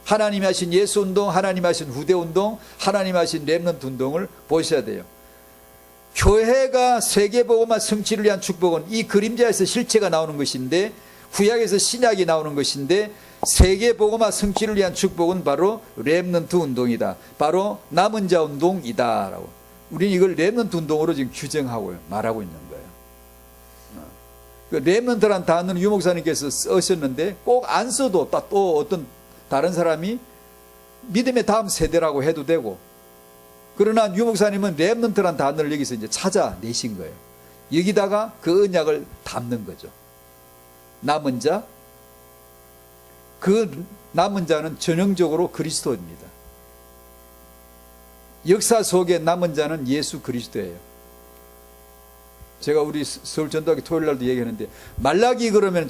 [SPEAKER 2] 하나님이 하신 예수 운동, 하나님이 하신 후대 운동, 하나님이 하신 렘넌트 운동을 보셔야 돼요. 교회가 세계복음화 성취를 위한 축복은 이 그림자에서 실체가 나오는 것인데, 구약에서 신약이 나오는 것인데, 세계복음화 성취를 위한 축복은 바로 렘넌트 운동이다. 바로 남은 자 운동이다. 라고. 우리는 이걸 렘넌트 운동으로 지금 규정하고 말하고 있는 거예요. 그 렘넌트란 단어는 유 목사님께서 쓰셨는데 꼭 안 써도 또 어떤 다른 사람이 믿음의 다음 세대라고 해도 되고, 그러나 유 목사님은 렘넌트란 단어를 여기서 이제 찾아내신 거예요. 여기다가 그 언약을 담는 거죠. 남은 자, 그 남은 자는 전형적으로 그리스도입니다. 역사 속에 남은 자는 예수 그리스도예요. 제가 우리 서울 전도학교 토요일 날도 얘기하는데, 말라기 그러면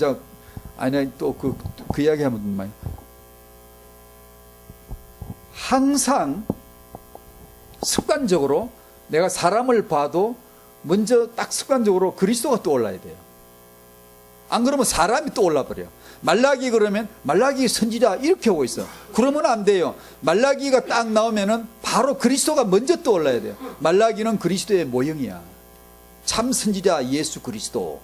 [SPEAKER 2] 아니 또 그 이야기 하면 많이, 항상 습관적으로 내가 사람을 봐도 먼저 딱 습관적으로 그리스도가 떠올라야 돼요. 안 그러면 사람이 떠올라 버려요. 말라기 그러면 말라기 선지자 이렇게 하고 있어. 그러면 안 돼요. 말라기가 딱 나오면은 바로 그리스도가 먼저 떠올라야 돼요. 말라기는 그리스도의 모형이야. 참 선지자 예수 그리스도.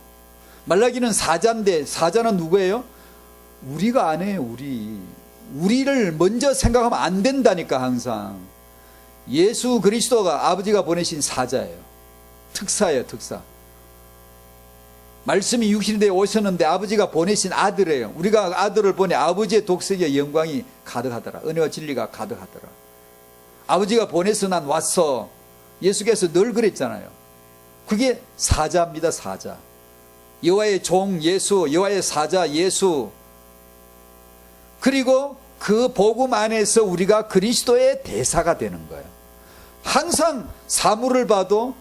[SPEAKER 2] 말라기는 사자인데, 사자는 누구예요? 우리가 아니에요. 우리를 먼저 생각하면 안 된다니까. 항상 예수 그리스도가 아버지가 보내신 사자예요. 특사예요. 특사. 말씀이 육신에 오셨는데 아버지가 보내신 아들이에요. 우리가 아들을 보내 아버지의 독생의 영광이 가득하더라. 은혜와 진리가 가득하더라. 아버지가 보내서 난 왔어. 예수께서 늘 그랬잖아요. 그게 사자입니다. 사자. 여호와의 종 예수, 여호와의 사자 예수. 그리고 그 복음 안에서 우리가 그리스도의 대사가 되는 거예요. 항상 사물을 봐도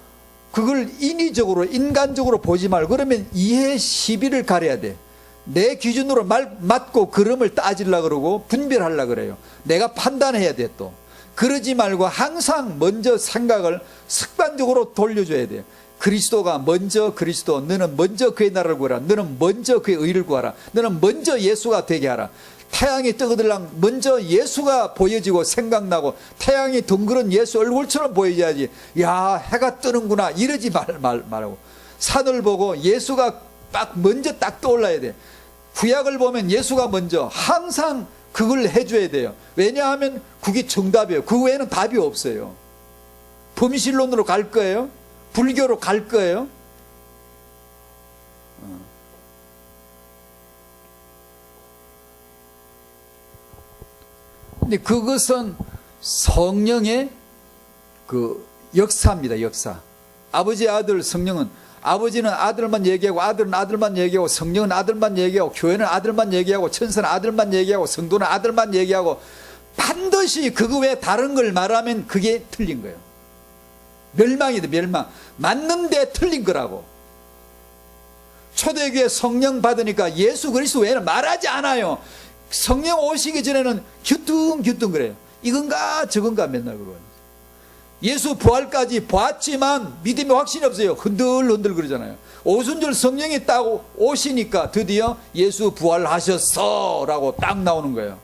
[SPEAKER 2] 그걸 인위적으로, 인간적으로 보지 말고, 그러면 이해 시비를 가려야 돼. 내 기준으로 맞고 그름을 따지려고 그러고 분별하려고 그래요. 내가 판단해야 돼. 또 그러지 말고 항상 먼저 생각을 습관적으로 돌려줘야 돼요. 그리스도가 먼저 그리스도, 너는 먼저 그의 나라를 구하라. 너는 먼저 그의 의를 구하라. 너는 먼저 예수가 되게 하라. 태양이 뜨거들랑 먼저 예수가 보여지고 생각나고, 태양이 덩그런 예수 얼굴처럼 보여야지, 야 해가 뜨는구나 이러지 말고, 산을 보고 예수가 먼저 딱 떠올라야 돼. 구약을 보면 예수가 먼저, 항상 그걸 해줘야 돼요. 왜냐하면 그게 정답이에요. 그 외에는 답이 없어요. 범실론으로 갈 거예요? 불교로 갈 거예요? 근데 그것은 성령의 그 역사입니다. 역사. 아버지, 아들, 성령은, 아버지는 아들만 얘기하고, 아들은 아들만 얘기하고, 성령은 아들만 얘기하고, 교회는 아들만 얘기하고, 천사는 아들만 얘기하고, 성도는 아들만 얘기하고, 반드시 그거 외에 다른 걸 말하면 그게 틀린 거예요. 멸망이다. 멸망. 맞는데 틀린 거라고. 초대교회 성령 받으니까 예수 그리스도 외에는 말하지 않아요. 성령 오시기 전에는 규뚱규뚱 그래요. 이건가 저건가 맨날 그러고. 예수 부활까지 봤지만 믿음의 확신이 없어요. 흔들흔들 그러잖아요. 오순절 성령이 딱 오시니까 드디어 예수 부활하셨어 라고 딱 나오는 거예요.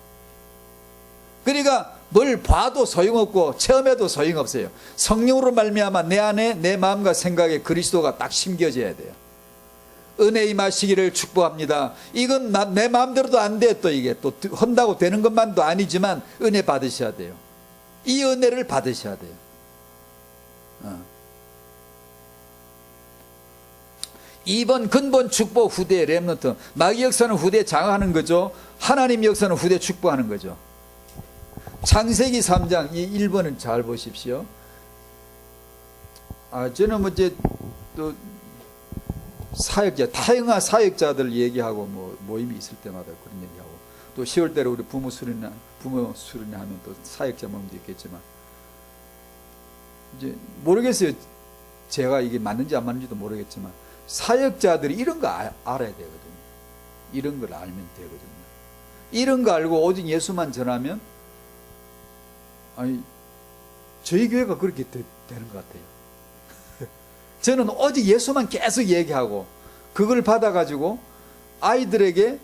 [SPEAKER 2] 그러니까 뭘 봐도 소용없고 체험해도 소용없어요. 성령으로 말미암아 내 안에 내 마음과 생각에 그리스도가 딱 심겨져야 돼요. 은혜 임하시기를 축복합니다. 이건 내 마음대로도 안 돼. 또 이게 또 한다고 되는 것만도 아니지만 은혜 받으셔야 돼요. 이 은혜를 받으셔야 돼요. 2번 근본 축복 후대 렘넌트. 마귀 역사는 후대 장악하는 거죠. 하나님 역사는 후대 축복하는 거죠. 창세기 3장 이 1번은 잘 보십시오. 저는 뭐 이제 또 사역자, 타영아 사역자들 얘기하고 뭐 모임이 있을 때마다 그런 얘기하고, 또 10월달에 우리 부모 수련회 하면 또 사역자 모임도 있겠지만, 이제 모르겠어요. 제가 이게 맞는지 안 맞는지도 모르겠지만, 사역자들이 이런 거 알아야 되거든요. 이런 걸 알면 되거든요. 이런 거 알고 오직 예수만 전하면, 아니, 저희 교회가 그렇게 되는 것 같아요. 저는 오직 예수만 계속 얘기하고 그걸 받아가지고 아이들에게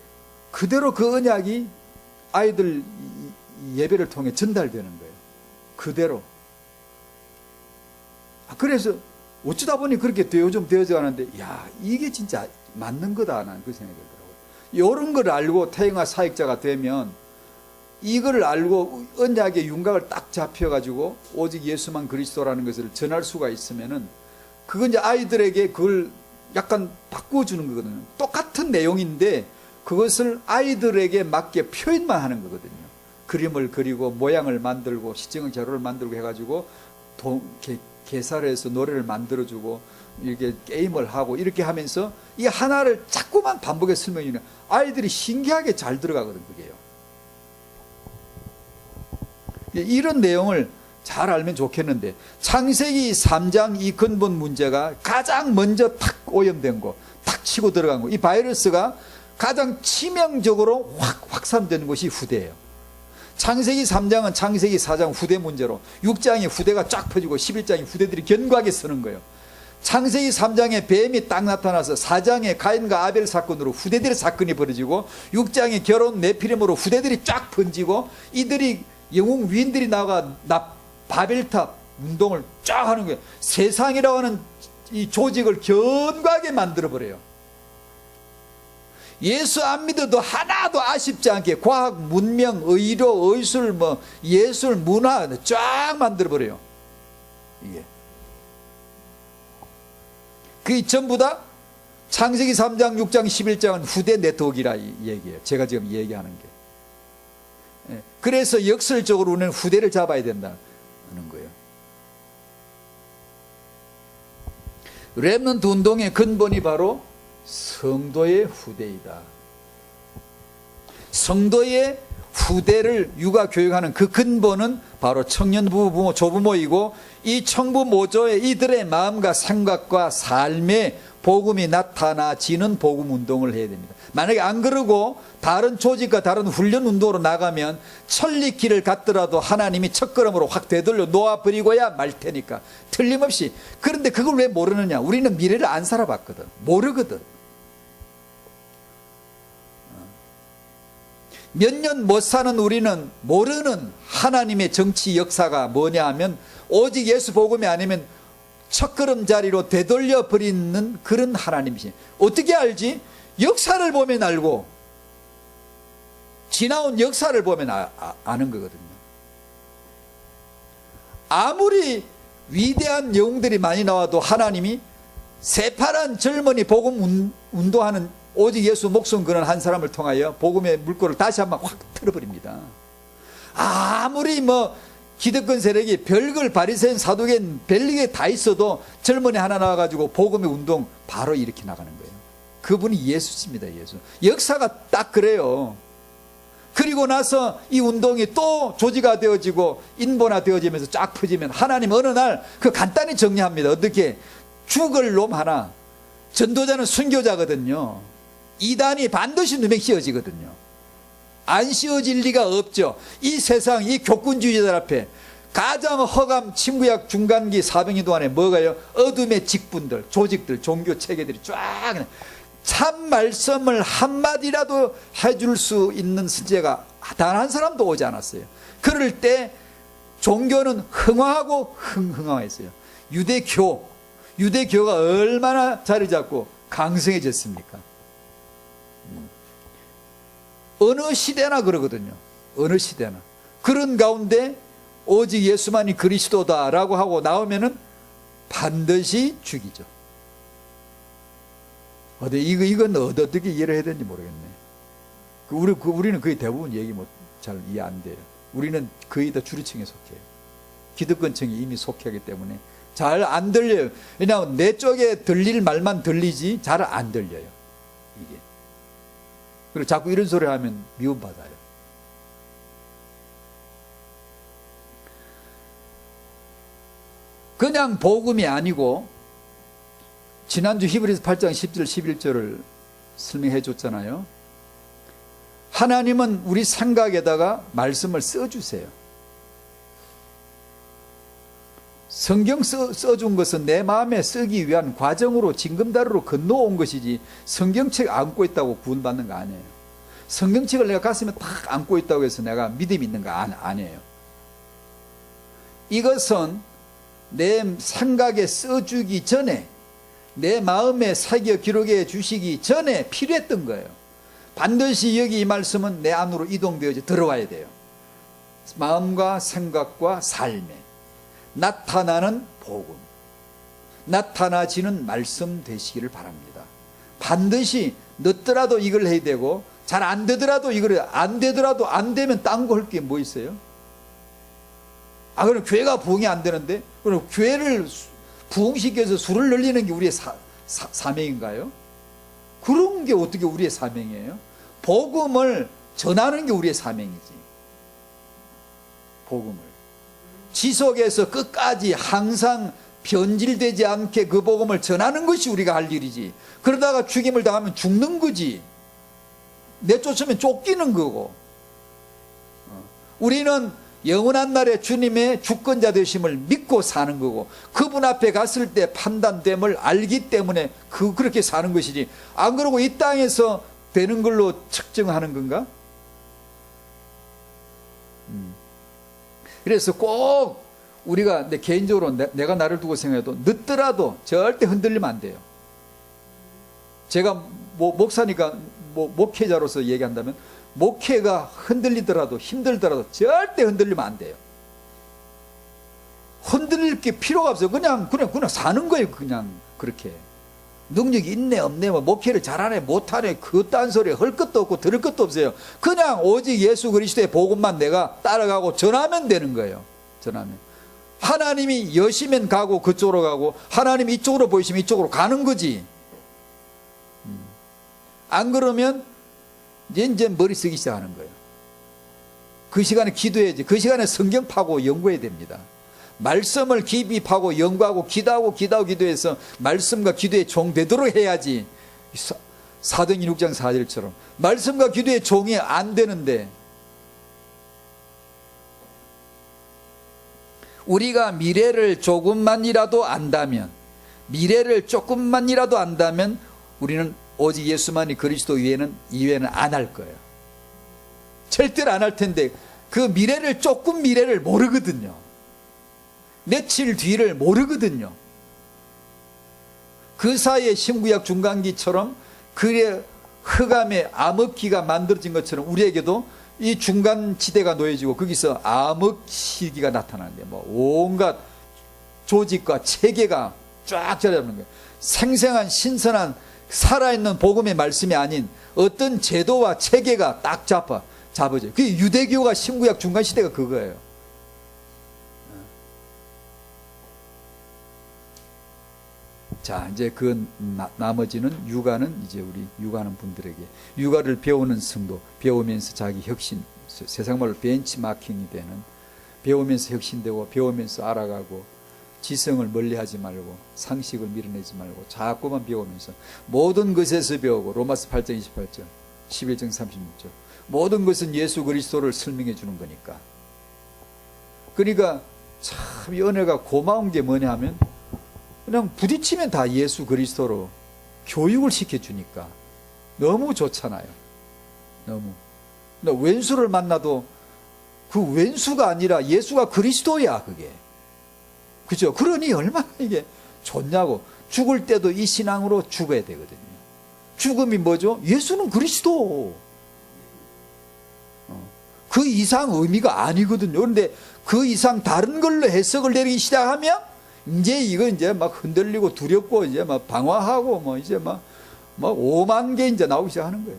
[SPEAKER 2] 그대로 그 언약이 아이들 예배를 통해 전달되는 거예요. 그대로. 그래서 어쩌다 보니 그렇게 좀 되어져 가는데, 야, 이게 진짜 맞는 거다. 나는 그 생각이 들더라고요. 이런 걸 알고 태영아 사역자가 되면, 이걸 알고 언약의 윤곽을 딱 잡혀가지고 오직 예수만 그리스도라는 것을 전할 수가 있으면은, 그건 이제 아이들에게 그걸 약간 바꿔주는 거거든요. 똑같은 내용인데 그것을 아이들에게 맞게 표현만 하는 거거든요. 그림을 그리고 모양을 만들고 시증 재료를 만들고 해가지고 개사를 해서 노래를 만들어주고 이렇게 게임을 하고 이렇게 하면서 이 하나를 자꾸만 반복해서 설명해주면 아이들이 신기하게 잘 들어가거든, 그게요. 이런 내용을 잘 알면 좋겠는데, 창세기 3장 이 근본 문제가 가장 먼저 탁 오염된 거, 탁 치고 들어간 거, 이 바이러스가 가장 치명적으로 확산되는 것이 후대예요. 창세기 3장은 창세기 4장 후대 문제로, 6장이 후대가 쫙 퍼지고 11장이 후대들이 견고하게 서는 거예요. 창세기 3장에 뱀이 딱 나타나서 4장에 가인과 아벨 사건으로 후대들의 사건이 벌어지고, 6장에 결혼 네피림으로 후대들이 쫙 번지고, 이들이 영웅 위인들이 나가 바벨탑 운동을 쫙 하는 거예요. 세상이라고 하는 이 조직을 견고하게 만들어버려요. 예수 안 믿어도 하나도 아쉽지 않게 과학, 문명, 의료, 의술, 예술, 문화 쫙 만들어버려요. 이게. 그게 전부 다 창세기 3장, 6장, 11장은 후대 네트워크이라 얘기해요. 제가 지금 얘기하는 게. 그래서 역설적으로 우리는 후대를 잡아야 된다는 거예요. 렘넌트 운동의 근본이 바로 성도의 후대이다. 성도의 후대를 육아 교육하는 그 근본은 바로 청년 부모, 조부모이고, 이 청부 모조의 이들의 마음과 생각과 삶에 복음이 나타나지는 복음 운동을 해야 됩니다. 만약에 안 그러고 다른 조직과 다른 훈련 운동으로 나가면 천리길을 갔더라도 하나님이 첫걸음으로 확 되돌려 놓아버리고야 말 테니까 틀림없이. 그런데 그걸 왜 모르느냐? 우리는 미래를 안 살아봤거든. 모르거든. 몇 년 못 사는 우리는 모르는 하나님의 정치 역사가 뭐냐 하면, 오직 예수 복음이 아니면 첫걸음자리로 되돌려 버리는 그런 하나님이시. 어떻게 알지? 역사를 보면 알고, 지나온 역사를 보면 아는 거거든요. 아무리 위대한 영웅들이 많이 나와도 하나님이 새파란 젊은이 복음 운동하는 오직 예수 목숨 거는 한 사람을 통하여 복음의 물꼬를 다시 한번 확 틀어버립니다. 아무리 기득권 세력이 별걸 바리새인 사두개인 별게 다 있어도 젊은이 하나 나와가지고 복음의 운동 바로 이렇게 나가는 거예요. 그분이 예수십니다. 예수. 역사가 딱 그래요. 그리고 나서 이 운동이 또 조직화 되어지고 인본화 되어지면서 쫙 퍼지면 하나님 어느 날 그 간단히 정리합니다. 어떻게? 죽을 놈 하나, 전도자는 순교자거든요. 이단이 반드시 누명 씌워지거든요. 안 씌워질 리가 없죠. 이 세상, 이 교권주의자들 앞에 가장 허감 친구약 중간기 사병이 동안에 뭐가요? 어둠의 직분들, 조직들, 종교 체계들이 쫙, 참 말씀을 한마디라도 해줄 수 있는 선지자가 단 한 사람도 오지 않았어요. 그럴 때 종교는 흥황하고 흥황했어요. 유대교가 얼마나 자리 잡고 강성해졌습니까? 어느 시대나 그러거든요. 어느 시대나. 그런 가운데 오직 예수만이 그리스도다라고 하고 나오면은 반드시 죽이죠. 이건 어떻게 이해를 해야 되는지 모르겠네. 우리는 거의 대부분 얘기 잘 이해 안 돼요. 우리는 거의 다 주류층에 속해요. 기득권층이 이미 속해하기 때문에 잘 안 들려요. 왜냐하면 내 쪽에 들릴 말만 들리지 잘 안 들려요. 이게. 그리고 자꾸 이런 소리 하면 미움받아요. 그냥 복음이 아니고 지난주 히브리서 8장 10절 11절을 설명해 줬잖아요. 하나님은 우리 생각에다가 말씀을 써주세요. 성경 써준 것은 내 마음에 쓰기 위한 과정으로 징검다리로 건너온 것이지 성경책 안고 있다고 구원받는 거 아니에요. 성경책을 내가 가슴에 딱 안고 있다고 해서 내가 믿음이 있는 거 아니에요. 이것은 내 생각에 써주기 전에, 내 마음에 새겨 기록해 주시기 전에 필요했던 거예요. 반드시 여기 이 말씀은 내 안으로 이동되어 들어와야 돼요. 마음과 생각과 삶에 나타나는 복음, 나타나지는 말씀 되시기를 바랍니다. 반드시 늦더라도 이걸 해야 되고, 잘 안 되더라도 이걸 안 되더라도 안 되면 딴 거 할 게 뭐 있어요? 그럼 교회가 부흥이 안 되는데, 그럼 교회를 부흥시켜서 술을 늘리는 게 우리의 사명인가요? 그런 게 어떻게 우리의 사명이에요? 복음을 전하는 게 우리의 사명이지. 복음을 지속해서 끝까지 항상 변질되지 않게 그 복음을 전하는 것이 우리가 할 일이지. 그러다가 죽임을 당하면 죽는 거지. 내쫓으면 쫓기는 거고. 우리는 영원한 날에 주님의 주권자 되심을 믿고 사는 거고, 그분 앞에 갔을 때 판단됨을 알기 때문에 그렇게 사는 것이지. 안 그러고 이 땅에서 되는 걸로 측정하는 건가? 그래서 꼭 우리가 개인적으로 내가 나를 두고 생각해도 늦더라도 절대 흔들리면 안 돼요. 제가 목사니까 목회자로서 얘기한다면, 목회가 흔들리더라도 힘들더라도 절대 흔들리면 안 돼요. 흔들릴 게 필요가 없어요. 그냥 사는 거예요. 그냥 그렇게. 능력이 있네 없네, 목회를 잘하네 못하네, 그 딴소리 할 것도 없고 들을 것도 없어요. 그냥 오직 예수 그리스도의 복음만 내가 따라가고 전하면 되는 거예요. 전하면 하나님이 여시면 가고 그쪽으로 가고, 하나님이 이쪽으로 보이시면 이쪽으로 가는 거지. 안 그러면 이제 머리 쓰기 시작하는 거예요. 그 시간에 기도해야지. 그 시간에 성경 파고 연구해야 됩니다. 말씀을 깊이 파고 연구하고 기도해서 말씀과 기도의 종 되도록 해야지. 사도행전 6장 4절처럼 말씀과 기도의 종이 안 되는데, 우리가 미래를 조금만이라도 안다면, 우리는 오직 예수만이 그리스도 이외에는 안 할 거예요. 절대로 안 할 텐데, 그 미래를 모르거든요. 며칠 뒤를 모르거든요. 그 사이에 신구약 중간기처럼, 그의 흑암의 암흑기가 만들어진 것처럼 우리에게도 이 중간지대가 놓여지고 거기서 암흑시기가 나타나는데, 온갖 조직과 체계가 쫙 자리잡는 거예요. 생생한 신선한 살아있는 복음의 말씀이 아닌 어떤 제도와 체계가 딱 잡아져요. 그게 유대교가 신구약 중간시대가 그거예요. 자, 이제 그 나머지는 육아는 이제 우리 육아하는 분들에게, 육아를 배우는 성도, 배우면서 자기 혁신, 세상말로 벤치마킹이 되는, 배우면서 혁신되고 배우면서 알아가고, 지성을 멀리하지 말고 상식을 밀어내지 말고 자꾸만 배우면서 모든 것에서 배우고, 로마서 8장 28절 11장 36절 모든 것은 예수 그리스도를 설명해 주는 거니까. 그러니까 참 이 은혜가 고마운 게 뭐냐 하면, 그냥 부딪히면 다 예수 그리스도로 교육을 시켜주니까 너무 좋잖아요. 너무. 왼수를 만나도 그 왼수가 아니라 예수가 그리스도야, 그게. 그죠? 그러니 얼마나 이게 좋냐고. 죽을 때도 이 신앙으로 죽어야 되거든요. 죽음이 뭐죠? 예수는 그리스도. 그 이상 의미가 아니거든요. 그런데 그 이상 다른 걸로 해석을 내리기 시작하면 이제 이거 이제 막 흔들리고 두렵고 이제 막 방황하고 이제 막 오만 개 이제 나오기 시작하는 거예요.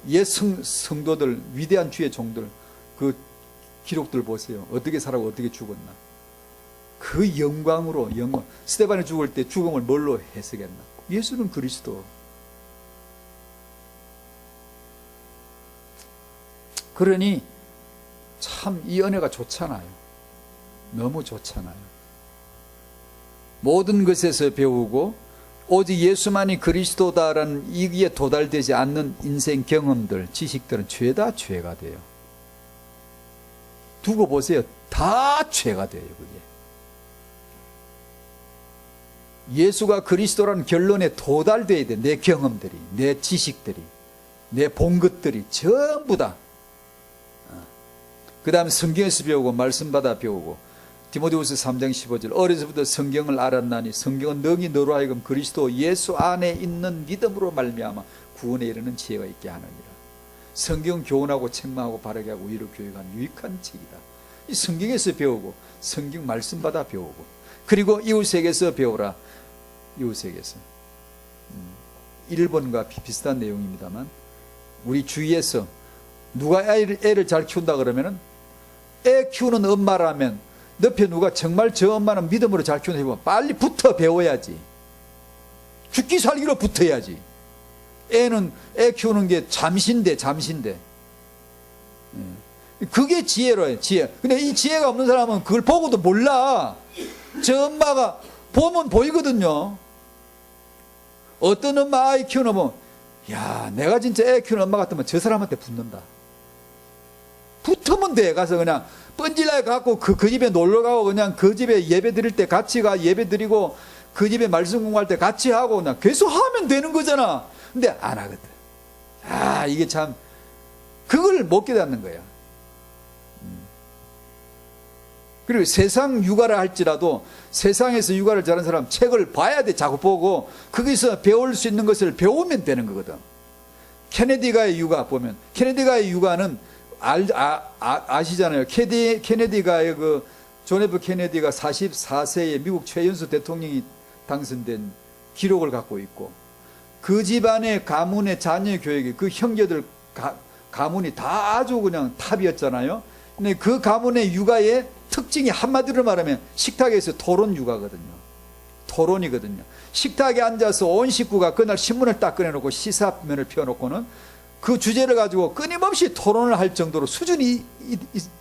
[SPEAKER 2] 옛 성도들, 위대한 주의 종들, 그 기록들 보세요. 어떻게 살아고 어떻게 죽었나. 그 영광으로 영광. 스데반이 죽을 때 죽음을 뭘로 해석했나? 예수는 그리스도. 그러니 참 이 은혜가 좋잖아요. 너무 좋잖아요. 모든 것에서 배우고 오직 예수만이 그리스도다라는 이기에 도달되지 않는 인생 경험들, 지식들은 죄다 죄가 돼요. 두고 보세요. 다 죄가 돼요. 그게. 예수가 그리스도라는 결론에 도달돼야 돼. 내 경험들이, 내 지식들이, 내 본 것들이 전부 다. 그 다음에 성경에서 배우고 말씀 받아 배우고 디모데후서 3장 15절 어려서부터 성경을 알았나니 성경은 능히 너로 하여금 그리스도 예수 안에 있는 믿음으로 말미암아 구원에 이르는 지혜가 있게 하느니라. 성경 교훈하고 책망하고 바르게 하고 위로 교육하는 유익한 책이다. 이 성경에서 배우고 성경 말씀 받아 배우고 그리고 이웃에게서 배우라. 이웃에게서 1번과 비슷한 내용입니다만 우리 주위에서 누가 애를 잘 키운다 그러면은 애 키우는 엄마라면 옆에 누가 정말 저 엄마는 믿음으로 잘 키우는 애 보면 빨리 붙어 배워야지. 죽기 살기로 붙어야지. 애는 애 키우는 게 잠시인데. 그게 지혜로요. 지혜. 근데 이 지혜가 없는 사람은 그걸 보고도 몰라. 저 엄마가 보면 보이거든요. 어떤 엄마 아이 키우는 보면 야 내가 진짜 애 키우는 엄마 같으면 저 사람한테 붙는다. 붙으면 돼. 가서 그냥 뻔질나게 갖고 그 집에 놀러 가고 그냥 그 집에 예배 드릴 때 같이 가 예배 드리고 그 집에 말씀 공부할 때 같이 하고 그냥 계속 하면 되는 거잖아. 근데 안 하거든. 아 이게 참 그걸 못 깨닫는 거야. 그리고 세상 육아를 할지라도 세상에서 육아를 잘하는 사람 책을 봐야 돼. 자꾸 보고 거기서 배울 수 있는 것을 배우면 되는 거거든. 케네디가의 육아 보면 케네디가의 육아는 아시잖아요. 케네디가의 존 F 케네디가 44세에 미국 최연소 대통령이 당선된 기록을 갖고 있고 그 집안의 가문의 자녀 교육이 그 형제들 가문이 다 아주 그냥 탑이었잖아요. 근데 그 가문의 육아의 특징이 한마디로 말하면 식탁에서 토론 육아거든요. 토론이거든요. 식탁에 앉아서 온 식구가 그날 신문을 딱 꺼내놓고 시사면을 펴놓고는 그 주제를 가지고 끊임없이 토론을 할 정도로 수준이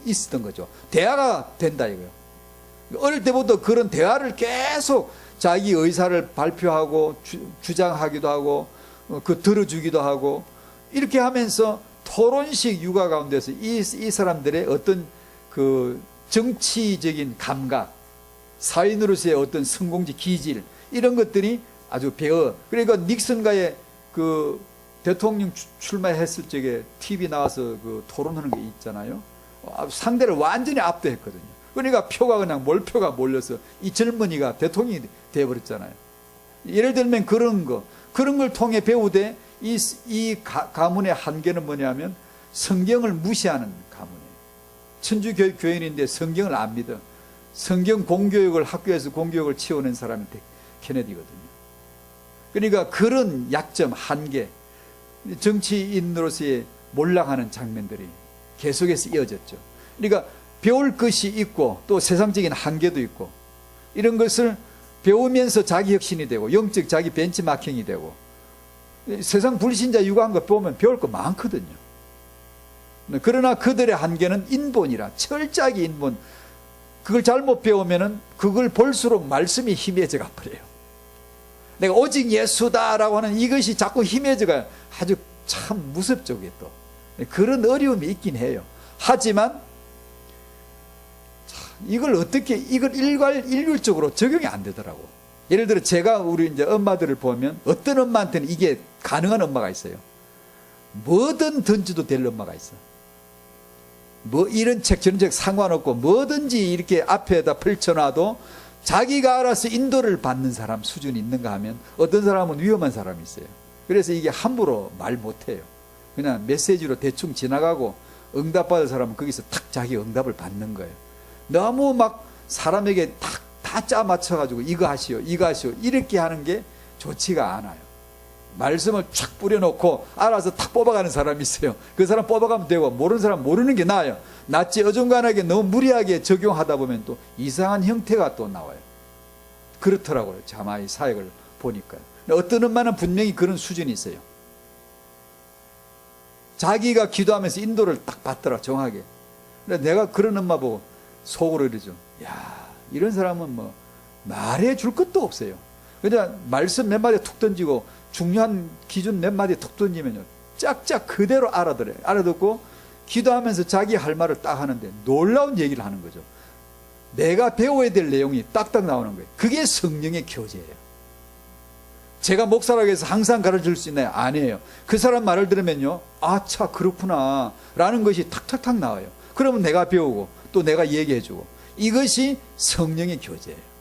[SPEAKER 2] 있었던 거죠. 대화가 된다 이거예요. 어릴 때부터 그런 대화를 계속 자기 의사를 발표하고 주장하기도 하고 들어주기도 하고 이렇게 하면서 토론식 육아 가운데서 이 사람들의 어떤 그 정치적인 감각, 사인으로서의 어떤 성공지 기질 이런 것들이 아주 그러니까 닉슨과의 그 대통령 출마했을 적에 TV 나와서 그 토론하는 게 있잖아요. 상대를 완전히 압도했거든요. 그러니까 표가 그냥 몰표가 몰려서 이 젊은이가 대통령이 돼버렸잖아요. 예를 들면 그런 걸 통해 배우되 이 가문의 한계는 뭐냐면 성경을 무시하는 가문이에요. 천주교인인데 성경을 안 믿어. 성경 공교육을 학교에서 공교육을 치워낸 사람이 케네디거든요. 그러니까 그런 약점, 한계, 정치인으로서의 몰락하는 장면들이 계속해서 이어졌죠. 그러니까 배울 것이 있고 또 세상적인 한계도 있고 이런 것을 배우면서 자기 혁신이 되고 영적 자기 벤치마킹이 되고 세상 불신자 육아한 거 보면 배울 거 많거든요. 그러나 그들의 한계는 인본이라 철저하게 인본. 그걸 잘못 배우면은 그걸 볼수록 말씀이 희미해져 가버려요. 내가 오직 예수다라고 하는 이것이 자꾸 희미해져가요. 아주 참 무섭죠. 그게 또 그런 어려움이 있긴 해요. 하지만 이걸 어떻게 이걸 일률적으로 적용이 안 되더라고. 예를 들어 제가 우리 이제 엄마들을 보면 어떤 엄마한테는 이게 가능한 엄마가 있어요. 뭐든 던져도 될 엄마가 있어. 뭐 이런 책 저런 책 상관없고 뭐든지 이렇게 앞에다 펼쳐놔도 자기가 알아서 인도를 받는 사람 수준이 있는가 하면 어떤 사람은 위험한 사람이 있어요. 그래서 이게 함부로 말 못해요. 그냥 메시지로 대충 지나가고 응답받을 사람은 거기서 탁 자기 응답을 받는 거예요. 너무 막 사람에게 다 짜 맞춰가지고 이거 하시오 이렇게 하는 게 좋지가 않아요. 말씀을 촥 뿌려놓고 알아서 탁 뽑아가는 사람이 있어요. 그 사람 뽑아가면 되고 모르는 사람 모르는 게 나아요. 낫지 어중간하게 너무 무리하게 적용하다 보면 또 이상한 형태가 또 나와요. 그렇더라고요. 자마의 사역을 보니까요. 어떤 엄마는 분명히 그런 수준이 있어요. 자기가 기도하면서 인도를 딱 받더라, 정하게. 근데 내가 그런 엄마 보고 속으로 이러죠. 야, 이런 사람은 뭐 말해 줄 것도 없어요. 그냥 말씀 몇 마디 툭 던지고 중요한 기준 몇 마디 툭 던지면요, 짝짝 그대로 알아들어요. 알아듣고 기도하면서 자기 할 말을 딱 하는데 놀라운 얘기를 하는 거죠. 내가 배워야 될 내용이 딱딱 나오는 거예요. 그게 성령의 교제예요. 제가 목사라고 해서 항상 가르칠 수 있나요? 아니에요. 그 사람 말을 들으면요, 아차 그렇구나 라는 것이 탁탁탁 나와요. 그러면 내가 배우고 또 내가 얘기해주고, 이것이 성령의 교제예요.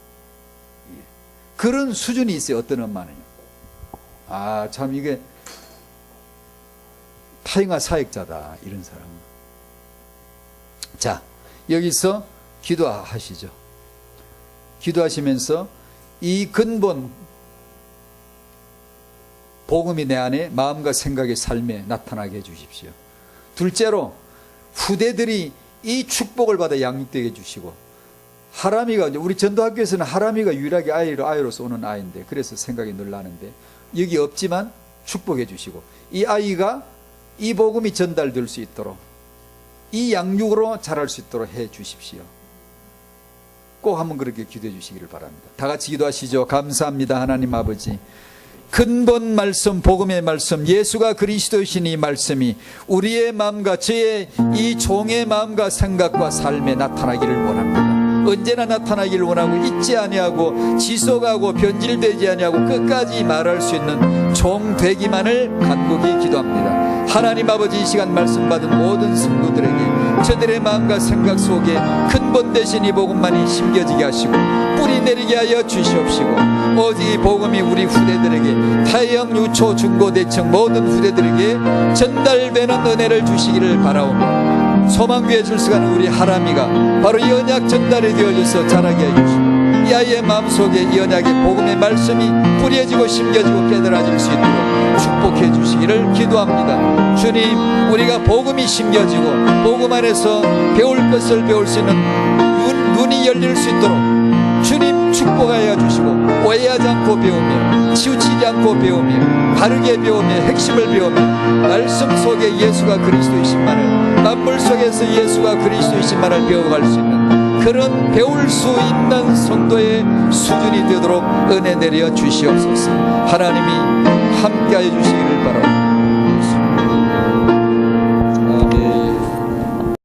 [SPEAKER 2] 그런 수준이 있어요. 어떤 엄마는요. 아, 참 이게 타인과 사역자다, 이런 사람은. 자, 여기서 기도하시죠. 기도하시면서 이 근본 복음이 내 안에 마음과 생각의 삶에 나타나게 해주십시오. 둘째로 후대들이 이 축복을 받아 양육되게 해주시고, 하람이가, 우리 전도학교에서는 하람이가 유일하게 아이로서 오는 아이인데, 그래서 생각이 늘 나는데, 여기 없지만 축복해 주시고, 이 아이가 이 복음이 전달될 수 있도록, 이 양육으로 자랄 수 있도록 해 주십시오. 꼭 한번 그렇게 기도해 주시기를 바랍니다. 다 같이 기도하시죠. 감사합니다, 하나님 아버지. 근본 말씀, 복음의 말씀, 예수가 그리스도이신 이 말씀이 우리의 마음과 저의 이 종의 마음과 생각과 삶에 나타나기를 원합니다. 언제나 나타나기를 원하고, 잊지 아니하고 지속하고 변질되지 아니하고 끝까지 말할 수 있는 종 되기만을 간곡히 기도합니다. 하나님 아버지, 이 시간 말씀 받은 모든 성도들에게 저들의 마음과 생각 속에 근본 되신 이 복음만이 심겨지게 하시고 뿌리 내리게 하여 주시옵시고, 오직 이 복음이 우리 후대들에게, 타영, 유초, 중고, 대청 모든 후대들에게 전달되는 은혜를 주시기를 바라오며, 소망교회 출석하는 우리 하람이가 바로 이 언약 전달이 되어져서 자라게 해주시고, 이 아이의 마음속에 이 언약의 복음의 말씀이 뿌려지고 심겨지고 깨달아질 수 있도록 축복해 주시기를 기도합니다. 주님, 우리가 복음이 심겨지고 복음 안에서 배울 것을 배울 수 있는 눈이 열릴 수 있도록 주님 축복하여 주시고, 오해하지 않고 배우며 치우치지 않고 배우며 바르게 배우며 핵심을 배우며 말씀 속에 예수가 그리스도이신만을, 만물 속에서 예수가 그리스도이신만을 배워갈 수 있는 그런 배울 수 있는 성도의 수준이 되도록 은혜 내려 주시옵소서. 하나님이 함께하여 주시기를 바랍니다.